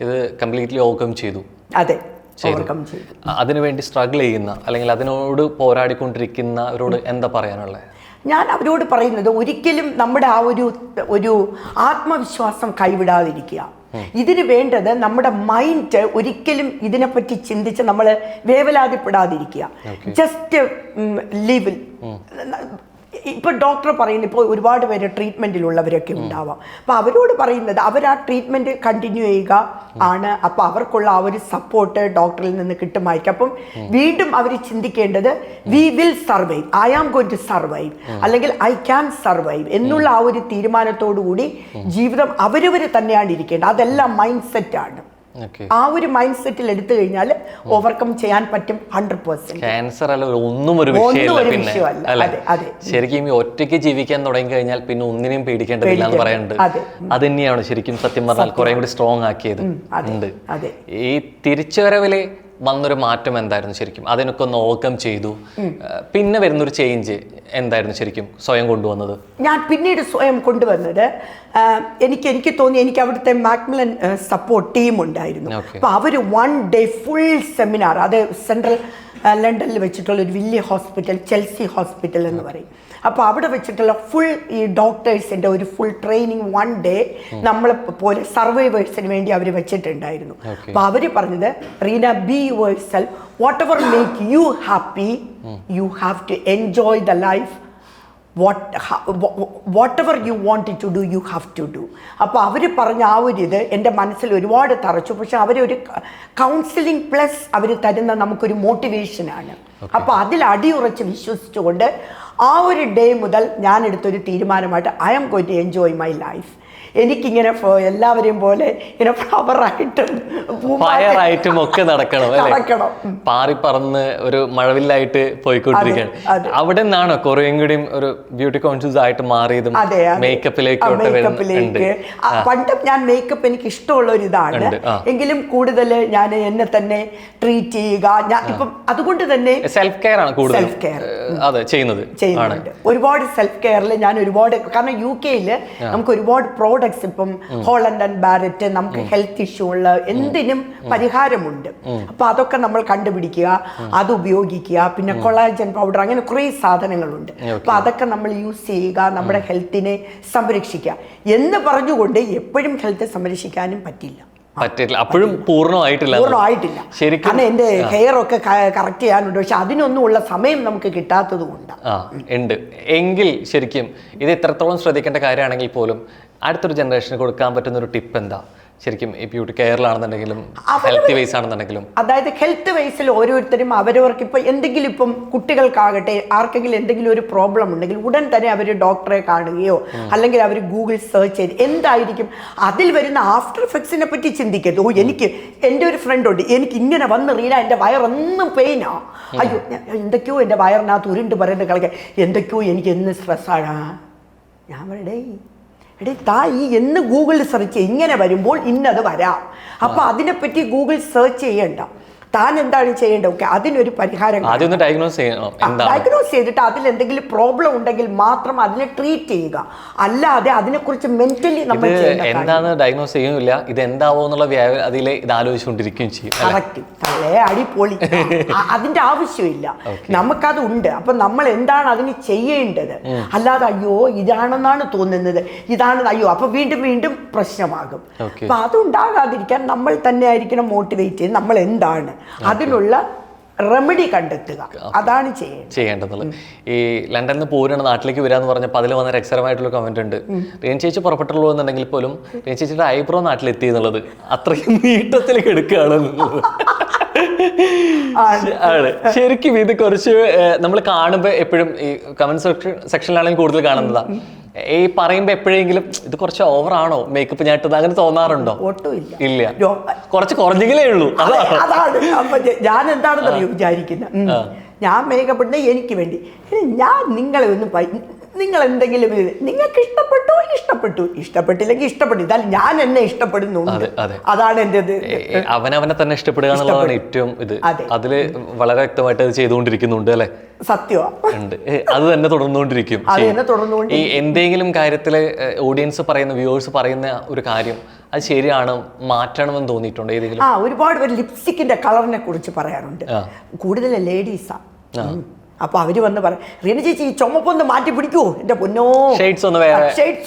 ഇത് കംപ്ലീറ്റ്ലി ഓവർകം ചെയ്തു. അതെ, അതിനുവേണ്ടി സ്ട്രഗിൾ ചെയ്യുന്ന അല്ലെങ്കിൽ അതിനോട് പോരാടിക്കൊണ്ടിരിക്കുന്നവരോട് എന്താ പറയാനുള്ളത്? ഞാൻ അവരോട് പറയുന്നത്, ഒരിക്കലും നമ്മുടെ ആ ഒരു ആത്മവിശ്വാസം കൈവിടാതിരിക്കുക. ഇതിന് വേണ്ടത് നമ്മുടെ മൈൻഡ് ഒരിക്കലും ഇതിനെപ്പറ്റി ചിന്തിച്ച് നമ്മൾ വേവലാതിപ്പെടാതിരിക്കുക. Just live. ഇപ്പൊ ഡോക്ടർ പറയുന്നത്, ഇപ്പോൾ ഒരുപാട് പേര് ട്രീറ്റ്മെന്റിലുള്ളവരൊക്കെ ഉണ്ടാവാം. അപ്പൊ അവരോട് പറയുന്നത്, അവർ ആ ട്രീറ്റ്മെന്റ് കണ്ടിന്യൂ ചെയ്യുക ആണ്. അപ്പൊ അവർക്കുള്ള ആ ഒരു സപ്പോർട്ട് ഡോക്ടറിൽ നിന്ന് കിട്ടുമായിരിക്കും. അപ്പം വീണ്ടും അവർ ചിന്തിക്കേണ്ടത്, we will survive, I am going to survive, അല്ലെങ്കിൽ ഐ ക്യാൻ സർവൈവ് എന്നുള്ള ആ ഒരു തീരുമാനത്തോടു കൂടി ജീവിതം അവരവര് തന്നെയാണ് ഇരിക്കേണ്ടത്. അതെല്ലാം മൈൻഡ് സെറ്റ് ആണ്. ആ ഒരു മൈൻഡ് സെറ്റിൽ എടുത്തു കഴിഞ്ഞാൽ ഓവർകം ചെയ്യാൻ പറ്റും 100%. ക്യാൻസർ അല്ല, ഒന്നും ഒരു വിഷയമല്ല. ശരിക്കും ഈ ഒറ്റയ്ക്ക് ജീവിക്കാൻ തുടങ്ങി കഴിഞ്ഞാൽ പിന്നെ ഒന്നിനെയും പേടിക്കേണ്ടതില്ല എന്ന് പറയുന്നുണ്ട്. അത് തന്നെയാണ് ശരിക്കും സത്യം പറഞ്ഞാൽ കുറെ കൂടി സ്ട്രോങ് ആക്കിയത്. ഈ തിരിച്ചുവരവില് വന്നൊരു മാറ്റം എന്തായിരുന്നു ശരിക്കും? അതിനൊക്കെ ഒന്ന് ഓവർകം ചെയ്തു. പിന്നെ വരുന്നൊരു ചേഞ്ച് എന്തായിരുന്നു ശരിക്കും സ്വയം കൊണ്ടുവന്നത്? ഞാൻ പിന്നീട് സ്വയം കൊണ്ടുവന്നത്, എനിക്ക് തോന്നി, എനിക്ക് അവിടുത്തെ മാക്മിലൻ സപ്പോർട്ട് ടീം ഉണ്ടായിരുന്നു. അപ്പൊ അവര് 1 day ഫുൾ സെമിനാർ, അത് സെൻട്രൽ ലണ്ടനിൽ വെച്ചിട്ടുള്ള ഒരു വലിയ ഹോസ്പിറ്റൽ, ചെൽസി ഹോസ്പിറ്റൽ എന്ന് പറയും. അപ്പോൾ അവിടെ വെച്ചിട്ടുള്ള ഫുൾ ഈ ഡോക്ടേഴ്സിൻ്റെ ഒരു ഫുൾ ട്രെയിനിങ് 1 day നമ്മളെ പോലെ സർവൈവേഴ്സിന് വേണ്ടി അവർ വെച്ചിട്ടുണ്ടായിരുന്നു. അപ്പോൾ അവർ പറഞ്ഞത്, Reena, be yourself, whatever make you happy, you have to enjoy the life, whatever you wanted to do, you have to do. അപ്പോൾ അവർ പറഞ്ഞ ആ ഒരു ഇത് എൻ്റെ മനസ്സിൽ ഒരുപാട് തറച്ചു. പക്ഷെ അവരൊരു കൗൺസിലിംഗ് പ്ലസ് അവർ തരുന്ന നമുക്കൊരു മോട്ടിവേഷനാണ്. അപ്പോൾ അതിൽ അടിയുറച്ച് വിശ്വസിച്ചുകൊണ്ട് ആ ഒരു ഡേ മുതൽ ഞാൻ എടുത്തൊരു തീരുമാനമായിട്ട്, I am going to enjoy my life. എനിക്കിങ്ങനെ എല്ലാവരെയും പോലെ ഇങ്ങനെ ഫ്ലവറായിട്ടും ഫയറായിട്ടും ഒക്കെ നടക്കണം. പാറി പറന്ന് ഒരു മഴവില്ലായിട്ട് പോയിക്കൊണ്ടിരിക്കുകയാണ്. അവിടെ നിന്നാണോ കുറേയും കൂടിയും ഒരു ബ്യൂട്ടി കോൺഷ്യസ് ആയിട്ട് മാറിയതും മേക്കപ്പിലേക്ക്? പണ്ടും ഞാൻ മേക്കപ്പ് എനിക്ക് ഇഷ്ടമുള്ള ഒരു ഇതാണ്, എങ്കിലും കൂടുതൽ ഞാൻ എന്നെ തന്നെ ട്രീറ്റ് ചെയ്യുക. ഞാൻ ഇപ്പം അതുകൊണ്ട് തന്നെ സെൽഫ് കെയർ ആണ് കൂടുതൽ ചെയ്യുന്നത്. ചെയ്യുന്നുണ്ട്. ഒരുപാട് സെൽഫ് കെയറിൽ ഞാൻ ഒരുപാട്, കാരണം UK-യിൽ നമുക്ക് ഒരുപാട് പ്രോഡക്ട്സ്, ഇപ്പം ഹോളണ്ട് ആൻഡ് ബാരറ്റ്, നമുക്ക് ഹെൽത്ത് ഇഷ്യൂ ഉള്ള എന്തിനും പരിഹാരമുണ്ട്. അപ്പൊ അതൊക്കെ നമ്മൾ കണ്ടുപിടിക്കുക, അത് ഉപയോഗിക്കുക. പിന്നെ കൊളാജൻ പൗഡർ, അങ്ങനെ കുറേ സാധനങ്ങളുണ്ട്. അപ്പൊ അതൊക്കെ നമ്മൾ യൂസ് ചെയ്യുക, നമ്മുടെ ഹെൽത്തിനെ സംരക്ഷിക്കുക എന്ന് പറഞ്ഞുകൊണ്ട് എപ്പോഴും ഹെൽത്ത് സംരക്ഷിക്കാനും പറ്റില്ല. അപ്പോഴും പൂർണ്ണമായിട്ടില്ല. ശരിക്കും കാരണം എന്റെ ഹെയർ ഒക്കെ കറക്റ്റ് ചെയ്യാനുണ്ട്, പക്ഷെ അതിനൊന്നും ഉള്ള സമയം നമുക്ക് കിട്ടാത്തത് കൊണ്ട് ഉണ്ട്. എങ്കിൽ ശരിക്കും ഇത് എത്രത്തോളം ശ്രദ്ധിക്കേണ്ട കാര്യമാണെങ്കിൽ പോലും അടുത്തൊരു ജനറേഷന് കൊടുക്കാൻ പറ്റുന്ന ഒരു ടിപ്പ് എന്താ? ശരിക്കും ഈ ബ്യൂട്ടി കെയറിലാണെന്നുണ്ടെങ്കിലും ഹെൽത്ത് വൈസ് ആണെന്നുണ്ടെങ്കിലും, അതായത് ഹെൽത്ത് വൈസിൽ ഓരോരുത്തരും അവരവർക്ക് ഇപ്പം എന്തെങ്കിലും, ഇപ്പം കുട്ടികൾക്കാകട്ടെ ആർക്കെങ്കിലും എന്തെങ്കിലും ഒരു പ്രോബ്ലം ഉണ്ടെങ്കിൽ ഉടൻ തന്നെ അവർ ഡോക്ടറെ കാണുകയോ അല്ലെങ്കിൽ അവർ ഗൂഗിൾ സെർച്ച് ചെയ്ത് എന്തായിരിക്കും അതിൽ വരുന്ന ആഫ്റ്റർ എഫക്ട്സിനെ പറ്റി ചിന്തിക്കരുത്. ഓ, എനിക്ക് എൻ്റെ ഒരു ഫ്രണ്ട് ഉണ്ട്, എനിക്ക് ഇങ്ങനെ വന്നെറിയില്ല, എൻ്റെ വയറൊന്നും പെയിനാ, അയ്യോ എന്തൊക്കെയോ എൻ്റെ വയറിനകത്ത് ഉരുണ്ട് പറയുന്നത് കളിക്കാൻ, എന്തൊക്കെയോ എനിക്ക് എന്ന് സ്ട്രെസ്സാണ്. ഞാൻ പറയടേ ഈ എന്ന് ഗൂഗിളിൽ സെർച്ച് ഇങ്ങനെ വരുമ്പോൾ ഇന്നത് വരാം. അപ്പോൾ അതിനെപ്പറ്റി ഗൂഗിൾ സെർച്ച് ചെയ്യണ്ട, താൻ എന്താണ് ചെയ്യേണ്ടത്? ഓക്കെ, അതിനൊരു പരിഹാരം ഡയഗ്നോസ് ചെയ്തിട്ട് അതിൽ എന്തെങ്കിലും പ്രോബ്ലം ഉണ്ടെങ്കിൽ മാത്രം അതിനെ ട്രീറ്റ് ചെയ്യുക, അല്ലാതെ അതിനെക്കുറിച്ച് മെന്റലി നമ്മൾ എന്താണ് ഡയഗ്നോസ് ചെയ്യുന്നില്ല, ഇത് എന്താവോ എന്നുള്ള അതിലെ ഇത് ആലോചിച്ചുകൊണ്ടിരിക്കുകയും ചെയ്യും. കറക്റ്റ്, അടിപൊളി. അതിന്റെ ആവശ്യമില്ല, നമുക്കത് ഉണ്ട്. അപ്പൊ നമ്മൾ എന്താണ് അതിന് ചെയ്യേണ്ടത്, അല്ലാതെ അയ്യോ ഇതാണെന്നാണ് തോന്നുന്നത്, ഇതാണ് അയ്യോ, അപ്പൊ വീണ്ടും വീണ്ടും പ്രശ്നമാകും. അപ്പൊ അതുണ്ടാകാതിരിക്കാൻ നമ്മൾ തന്നെ ആയിരിക്കണം മോട്ടിവേറ്റ് ചെയ്ത് നമ്മൾ എന്താണ് അതിനുള്ള റെമഡി കണ്ടെത്തുക, അതാണ് ചെയ്യേണ്ടത്. ഈ ലണ്ടനിൽ നിന്ന് പൂരാണ് നാട്ടിലേക്ക് വരാന്ന് പറഞ്ഞപ്പോൾ അതിൽ വന്ന രസകരമായിട്ടുള്ള കമന്റ് ഉണ്ട്. റീൻ ചേച്ചി പുറപ്പെട്ടുള്ളൂ എന്നുണ്ടെങ്കിൽ പോലും റീൻ ചേച്ചിയുടെ ഐബ്രോ നാട്ടിലെത്തി എന്നുള്ളത് അത്രയും നീട്ടത്തിലേക്ക് എടുക്കുകയാണെന്നുള്ളത് ആണ്. ശരിക്കും ഇത് കുറച്ച് നമ്മൾ കാണുമ്പോൾ എപ്പോഴും ഈ കമന്റ് സെക്ഷനിലാണെങ്കിൽ കൂടുതൽ കാണുന്നതാ. ഈ പറയുമ്പോ എപ്പോഴെങ്കിലും ഇത് കുറച്ച് ഓവറാണോ മേക്കപ്പ് ഞാട്ടത് അങ്ങനെ തോന്നാറുണ്ടോ? ഒട്ടുമില്ല. ഇല്ല, കുറച്ച് കുറഞ്ഞെങ്കിലേ ഉള്ളൂ. അതാണ് ഞാൻ എന്താണെന്ന് വിചാരിക്കുന്നത്. ഞാൻ മേക്കപ്പ് ഇടുന്ന എനിക്ക് വേണ്ടി. ഞാൻ നിങ്ങളെ ഒന്നും നിങ്ങൾ എന്തെങ്കിലും നിങ്ങൾക്ക് ഇഷ്ടപ്പെട്ടില്ലെങ്കിൽ ഇഷ്ടപ്പെട്ടില്ല, ഞാൻ എന്നെ ഇഷ്ടപ്പെടുന്നുണ്ട്. അതാണ് എൻ്റെ അവനവനെ തന്നെ ഇഷ്ടപ്പെടുക എന്നുള്ളതാണ് ഏറ്റവും ഇത്. അതില് വളരെ വ്യക്തമായിട്ട് അത് ചെയ്തുകൊണ്ടിരിക്കുന്നുണ്ട് അല്ലെ? സത്യമാണ്. അത് തന്നെ തുടർന്നുകൊണ്ടിരിക്കും. ഈ എന്തെങ്കിലും കാര്യത്തില് ഓഡിയൻസ് പറയുന്ന, വ്യൂവേഴ്സ് പറയുന്ന ഒരു കാര്യം അത് ശരിയാണ്, മാറ്റണമെന്ന് തോന്നിയിട്ടുണ്ട് ഏതെങ്കിലും? ഒരുപാട് പേര് ലിപ്സ്റ്റിക്കിന്റെ കളറിനെ കുറിച്ച് പറയാറുണ്ട്. കൂടുതൽ ലേഡീസാ. അപ്പൊ അവര് വന്ന് പറയും, റീന ചേച്ചി ഈ ചുമപ്പൊന്ന് മാറ്റി പിടിക്കൂ, എന്റെ പൊന്നോ, ഷെയ്ഡ്സ്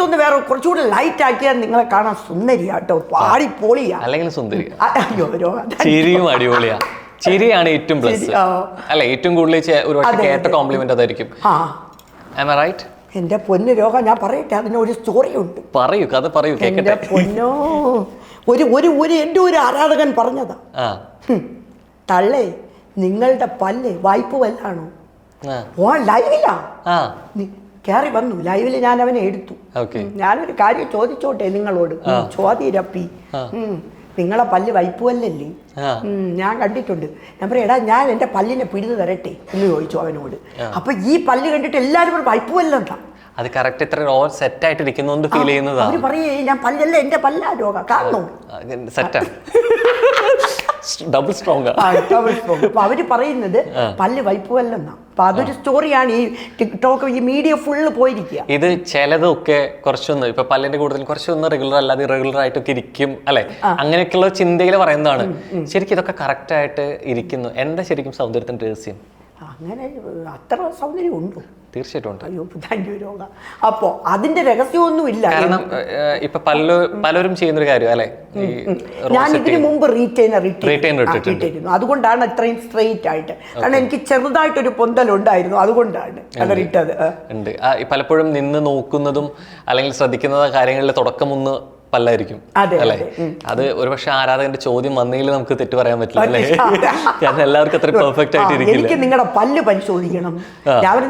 ഒന്ന് വേറെ കുറച്ചുകൂടി ലൈറ്റ് ആക്കിയാൽ നിങ്ങളെ കാണാൻ സുന്ദരിയാട്ടോ, പാടി പോളിയാ, അല്ലെങ്കിൽ സുന്ദരി. അയ്യോ, ചിരിയും അടിപൊളിയാ. ചിരിയാണ് ഏറ്റവും പ്ലസ് അല്ലെ? ഏറ്റവും കൂടുതൽ ഒരു കേട്ട കോംപ്ലിമെന്റ് അതായിരിക്കും. എന്റെ പൊന്നു രോഗ, ഞാൻ പറയട്ടെ, അതിനൊരു സ്റ്റോറി ഉണ്ട്. പറയൂ, കഥ പറയൂ, എന്റെ പൊന്നോ. എന്റെ ഒരു ആരാധകൻ പറഞ്ഞതാ, തള്ളേ നിങ്ങളുടെ പല്ല് വായ്പ വല്ലാണോ? ലൈവിലാ കയറി വന്നു, ലൈവില് ഞാൻ അവനെ എടുത്തു. ഞാനൊരു കാര്യം ചോദിച്ചോട്ടെ നിങ്ങളോട്, ചോദ്യരപ്പി, നിങ്ങളെ പല്ല് വൈപ്പുവല്ലല്ലേ? ഞാൻ കണ്ടിട്ടുണ്ട്. ഞാൻ പറയാം, എടാ ഞാൻ എൻ്റെ പല്ലിനെ പിടിച്ചു തരട്ടെ എന്ന് ചോദിച്ചു അവനോട്. അപ്പൊ ഈ പല്ല് കണ്ടിട്ട് എല്ലാവരും വൈപ്പുവല്ലെന്താ? അത് കറക്റ്റ് ഇത്ര ഓവർ സെറ്റ് ആയിട്ട് ഇരിക്കുന്നു ഫീൽ ചെയ്യുന്നതാ. അവര് പറയേ ഞാൻ പല്ലല്ല, എന്റെ പല്ലാ രോഗം കാണണോ? സെറ്റാണ്, ഡബിൾ സ്ട്രോങ്. അപ്പൊ അവര് പറയുന്നത് പല്ല് വൈപ്പുവല്ലെന്നാ. അപ്പൊ അതൊരു സ്റ്റോറിയാണ്. ഈ ടിക്ടോക്ക്, ഈ മീഡിയ ഫുള്ള് പോയിരിക്കുക. ഇത് ചിലതൊക്കെ കുറച്ചൊന്ന് ഇപ്പൊ പല്ലിന്റെ കൂടുതൽ കുറച്ചൊന്ന് റെഗുലർ അല്ലാതെ ഇറഗുലർ ആയിട്ടൊക്കെ ഇരിക്കും അല്ലെ, അങ്ങനെയൊക്കെയുള്ള ചിന്തയിൽ പറയുന്നതാണ്. ശരിക്കും ഇതൊക്കെ കറക്റ്റ് ആയിട്ട് ഇരിക്കുന്നു. എന്താ ശരിക്കും സൗന്ദര്യത്തിന്റെ രഹസ്യം? അങ്ങനെ അത്ര സൗന്ദര്യം ഉണ്ടോ? തീർച്ചയായിട്ടും ഉണ്ട്. അയ്യോ താങ്ക് യു രോഗ. അപ്പോ അതിന്റെ രഹസ്യമൊന്നുമില്ല. കാരണം ഇപ്പൊ പലരും ചെയ്യുന്നൊരു കാര്യം അല്ലെ, ഞാൻ ഇതിനു മുമ്പ് റീറ്റെയിനർ ഇട്ടിരുന്നു, അതുകൊണ്ടാണ് അത്രയും സ്ട്രെയിറ്റ് ആയിട്ട്. കാരണം എനിക്ക് ചെറുതായിട്ടൊരു പൊന്തലുണ്ടായിരുന്നു, അതുകൊണ്ടാണ് അത് ഇട്ടത്. ഉണ്ട് പലപ്പോഴും നിന്ന് നോക്കുന്നതും അല്ലെങ്കിൽ ശ്രദ്ധിക്കുന്ന കാര്യങ്ങളിലെ തുടക്കമൊന്ന് പല്ലായിരിക്കും അല്ലെ? അത് ഒരുപക്ഷെ ആരാധകന്റെ ചോദ്യം വന്നതിൽ നമുക്ക് തെറ്റ് പറയാൻ പറ്റില്ല അല്ലേ? കാരണം എല്ലാവർക്കും അത്ര പെർഫെക്റ്റ് ആയിട്ട് ഇരിക്കില്ല. എനിക്ക് നിങ്ങളുടെ പല്ല് പരിശോധിക്കണം.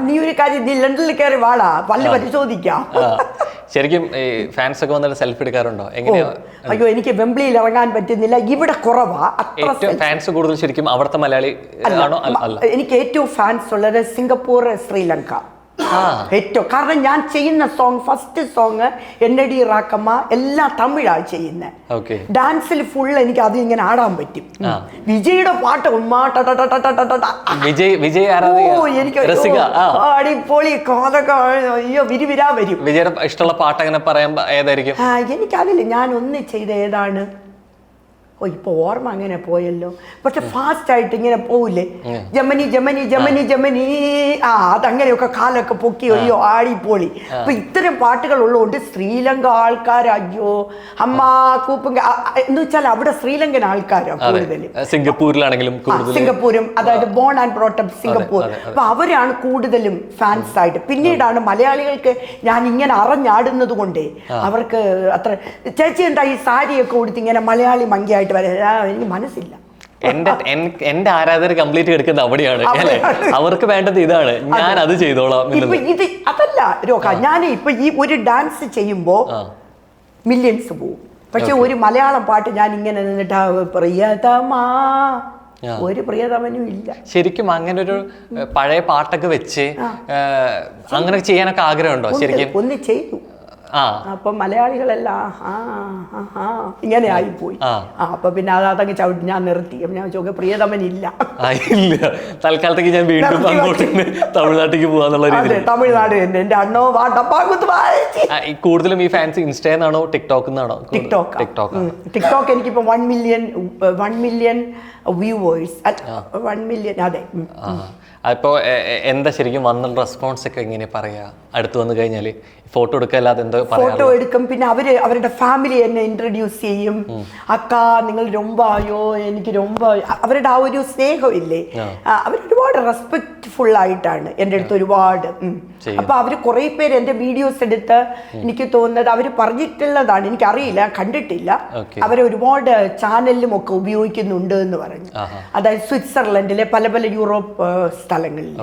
നീ ഒരു കാര്യം, നീ ലണ്ടനിൽ കയറി വാടാ, പല്ല് പരിശോധിക്കാം. ശരിക്കും ഈ ഫാൻസ് ഒക്കെ വന്നിട്ട് സെൽഫി എടുക്കാറുണ്ടോ? എങ്ങനെയാ? അയ്യോ എനിക്ക് വെംബ്ലിയിൽ ഇറങ്ങാൻ പറ്റുന്നില്ല, ഇവിടെ കുറവാ. ഫാൻസ് കൂടുതൽ ശരിക്കും അവിടുത്തെ മലയാളി ആണോ? അല്ല, എനിക്ക് ഏറ്റവും ഫാൻസ് ഉള്ളത് സിംഗപ്പൂർ, ശ്രീലങ്ക. ഏറ്റവും കാരണം ഞാൻ ചെയ്യുന്ന സോങ് ഫസ്റ്റ് സോങ് എന്നടി റാക്കമ്മ എല്ലാം തമിഴാണ് ചെയ്യുന്നത്. ഡാൻസിൽ ഫുൾ എനിക്ക് അത് ഇങ്ങനെ ആടാൻ പറ്റും. വിജയുടെ പാട്ട് എനിക്ക് അടിപൊളി കാതൊക്കെ അയ്യോ വിരിവിരാ വരും. വിജയുടെ ഇഷ്ടമുള്ള പാട്ട് അങ്ങനെ പറയാൻ ഏതായിരിക്കും? എനിക്കതില്ല, ഞാൻ ഒന്ന് ചെയ്ത ഏതാണ് ഇപ്പൊ ഓർമ്മ അങ്ങനെ പോയല്ലോ. പക്ഷെ ഫാസ്റ്റ് ആയിട്ട് ഇങ്ങനെ പോവില്ലേ, ജമനി ജമനി ജമനി ജമനി, അതങ്ങനെയൊക്കെ കാലൊക്കെ പൊക്കി അയ്യോ ആടിപ്പോളി. അപ്പൊ ഇത്തരം പാട്ടുകൾ ഉള്ളതുകൊണ്ട് ശ്രീലങ്ക ആൾക്കാർ അയ്യോ അമ്മ കൂപ്പുങ്ക എന്ന് വെച്ചാൽ അവിടെ ശ്രീലങ്കൻ ആൾക്കാരാണ് കൂടുതൽ. സിംഗപ്പൂരിലാണെങ്കിലും സിംഗപ്പൂരും, അതായത് ബോൺ ആൻഡ് ബ്രോട്ടപ്പ് സിംഗപ്പൂർ. അപ്പൊ അവരാണ് കൂടുതലും ഫാൻസ് ആയിട്ട്. പിന്നീടാണ് മലയാളികൾക്ക് ഞാൻ ഇങ്ങനെ അറിഞ്ഞാടുന്നത് കൊണ്ട് അവർക്ക് അത്ര ചേച്ചി എന്താ ഈ സാരിയൊക്കെ കൊടുത്ത് ഇങ്ങനെ മലയാളി മങ്കിയായിട്ട് എനിക്ക് മനസ്സില്ല. എന്റെ ആരാധകർ കംപ്ലീറ്റ് എടുക്കുന്നത് അവിടെയാണ്. അവർക്ക് വേണ്ടത് ഇതാണ്, ഞാൻ അത് ചെയ്തോളാം. ഇത് അതല്ല രോഗ, ഞാൻ ഇപ്പൊ ഈ ഒരു ഡാൻസ് ചെയ്യുമ്പോ മില്യൺസ് പോവും. പക്ഷെ ഒരു മലയാളം പാട്ട് ഞാൻ ഇങ്ങനെ നിന്നിട്ട് പ്രിയതമാ, ഒരു പ്രിയതമനും ഇല്ല. ശരിക്കും അങ്ങനെ ഒരു പഴയ പാട്ടൊക്കെ വെച്ച് അങ്ങനെ ചെയ്യാനൊക്കെ ആഗ്രഹമുണ്ടോ? ശരിക്കും ഒന്ന് ചെയ്തു. അപ്പൊ മലയാളികളെല്ലാം ഇങ്ങനെ ആയിപ്പോയി. അപ്പൊ പിന്നെ അതങ്ങ് ചവിട്ടി ഞാൻ നിർത്തി. ഞാൻ ചോദിക്കുക പ്രിയതമനില്ല, തൽക്കാലത്തേക്ക് ഞാൻ വീണ്ടും തമിഴ്നാട്ടിലേക്ക് പോവാന്നുള്ള രീതിയിൽ. തമിഴ്നാട് തന്നെ എന്റെ അണ്ണോ വാട്ടപ്പാകുത്ത്. കൂടുതലും ഈ ഫാൻസ് ഇൻസ്റ്റന്നാണോ ടിക്ടോക്ക് നിന്നാണോ? ടിക്ടോക്ക് എനിക്കിപ്പോ 1 മില്യൺ വ്യൂവേഴ്സ്, 1 മില്യൺ. അതെ. അപ്പോ എന്താ ശരിക്കും വന്ന റെസ്പോൺസ് ഒക്കെ എങ്ങനെ പറയാ? അടുത്ത് വന്നു കഴിഞ്ഞാല് ഫോട്ടോ എടുക്കല്ലാതെ എന്തോ ഫോട്ടോ എടുക്കും. പിന്നെ അവരുടെ ഫാമിലി എന്നെ ഇൻട്രൊഡ്യൂസ് ചെയ്യും. അക്ക നിങ്ങൾ രൊമ്പ അയ്യോ എനിക്ക് രൊമ്പ, അവരുടെ ആ ഒരു സ്നേഹമില്ലേ, അവരൊരുപാട് റെസ്പെക്റ്റ്ഫുൾ ആയിട്ടാണ് എൻ്റെ അടുത്ത് ഒരുപാട്. അപ്പൊ അവര് കുറെ പേര് എൻ്റെ വീഡിയോസ് എടുത്ത് എനിക്ക് തോന്നുന്നത് അവര് പറഞ്ഞിട്ടുള്ളതാണ്, എനിക്കറിയില്ല, കണ്ടിട്ടില്ല. അവരെ ഒരുപാട് ചാനലിലും ഒക്കെ ഉപയോഗിക്കുന്നുണ്ട് എന്ന് പറഞ്ഞു. അതായത് സ്വിറ്റ്സർലൻഡിലെ പല പല യൂറോപ്പ് സ്ഥലങ്ങളിൽ.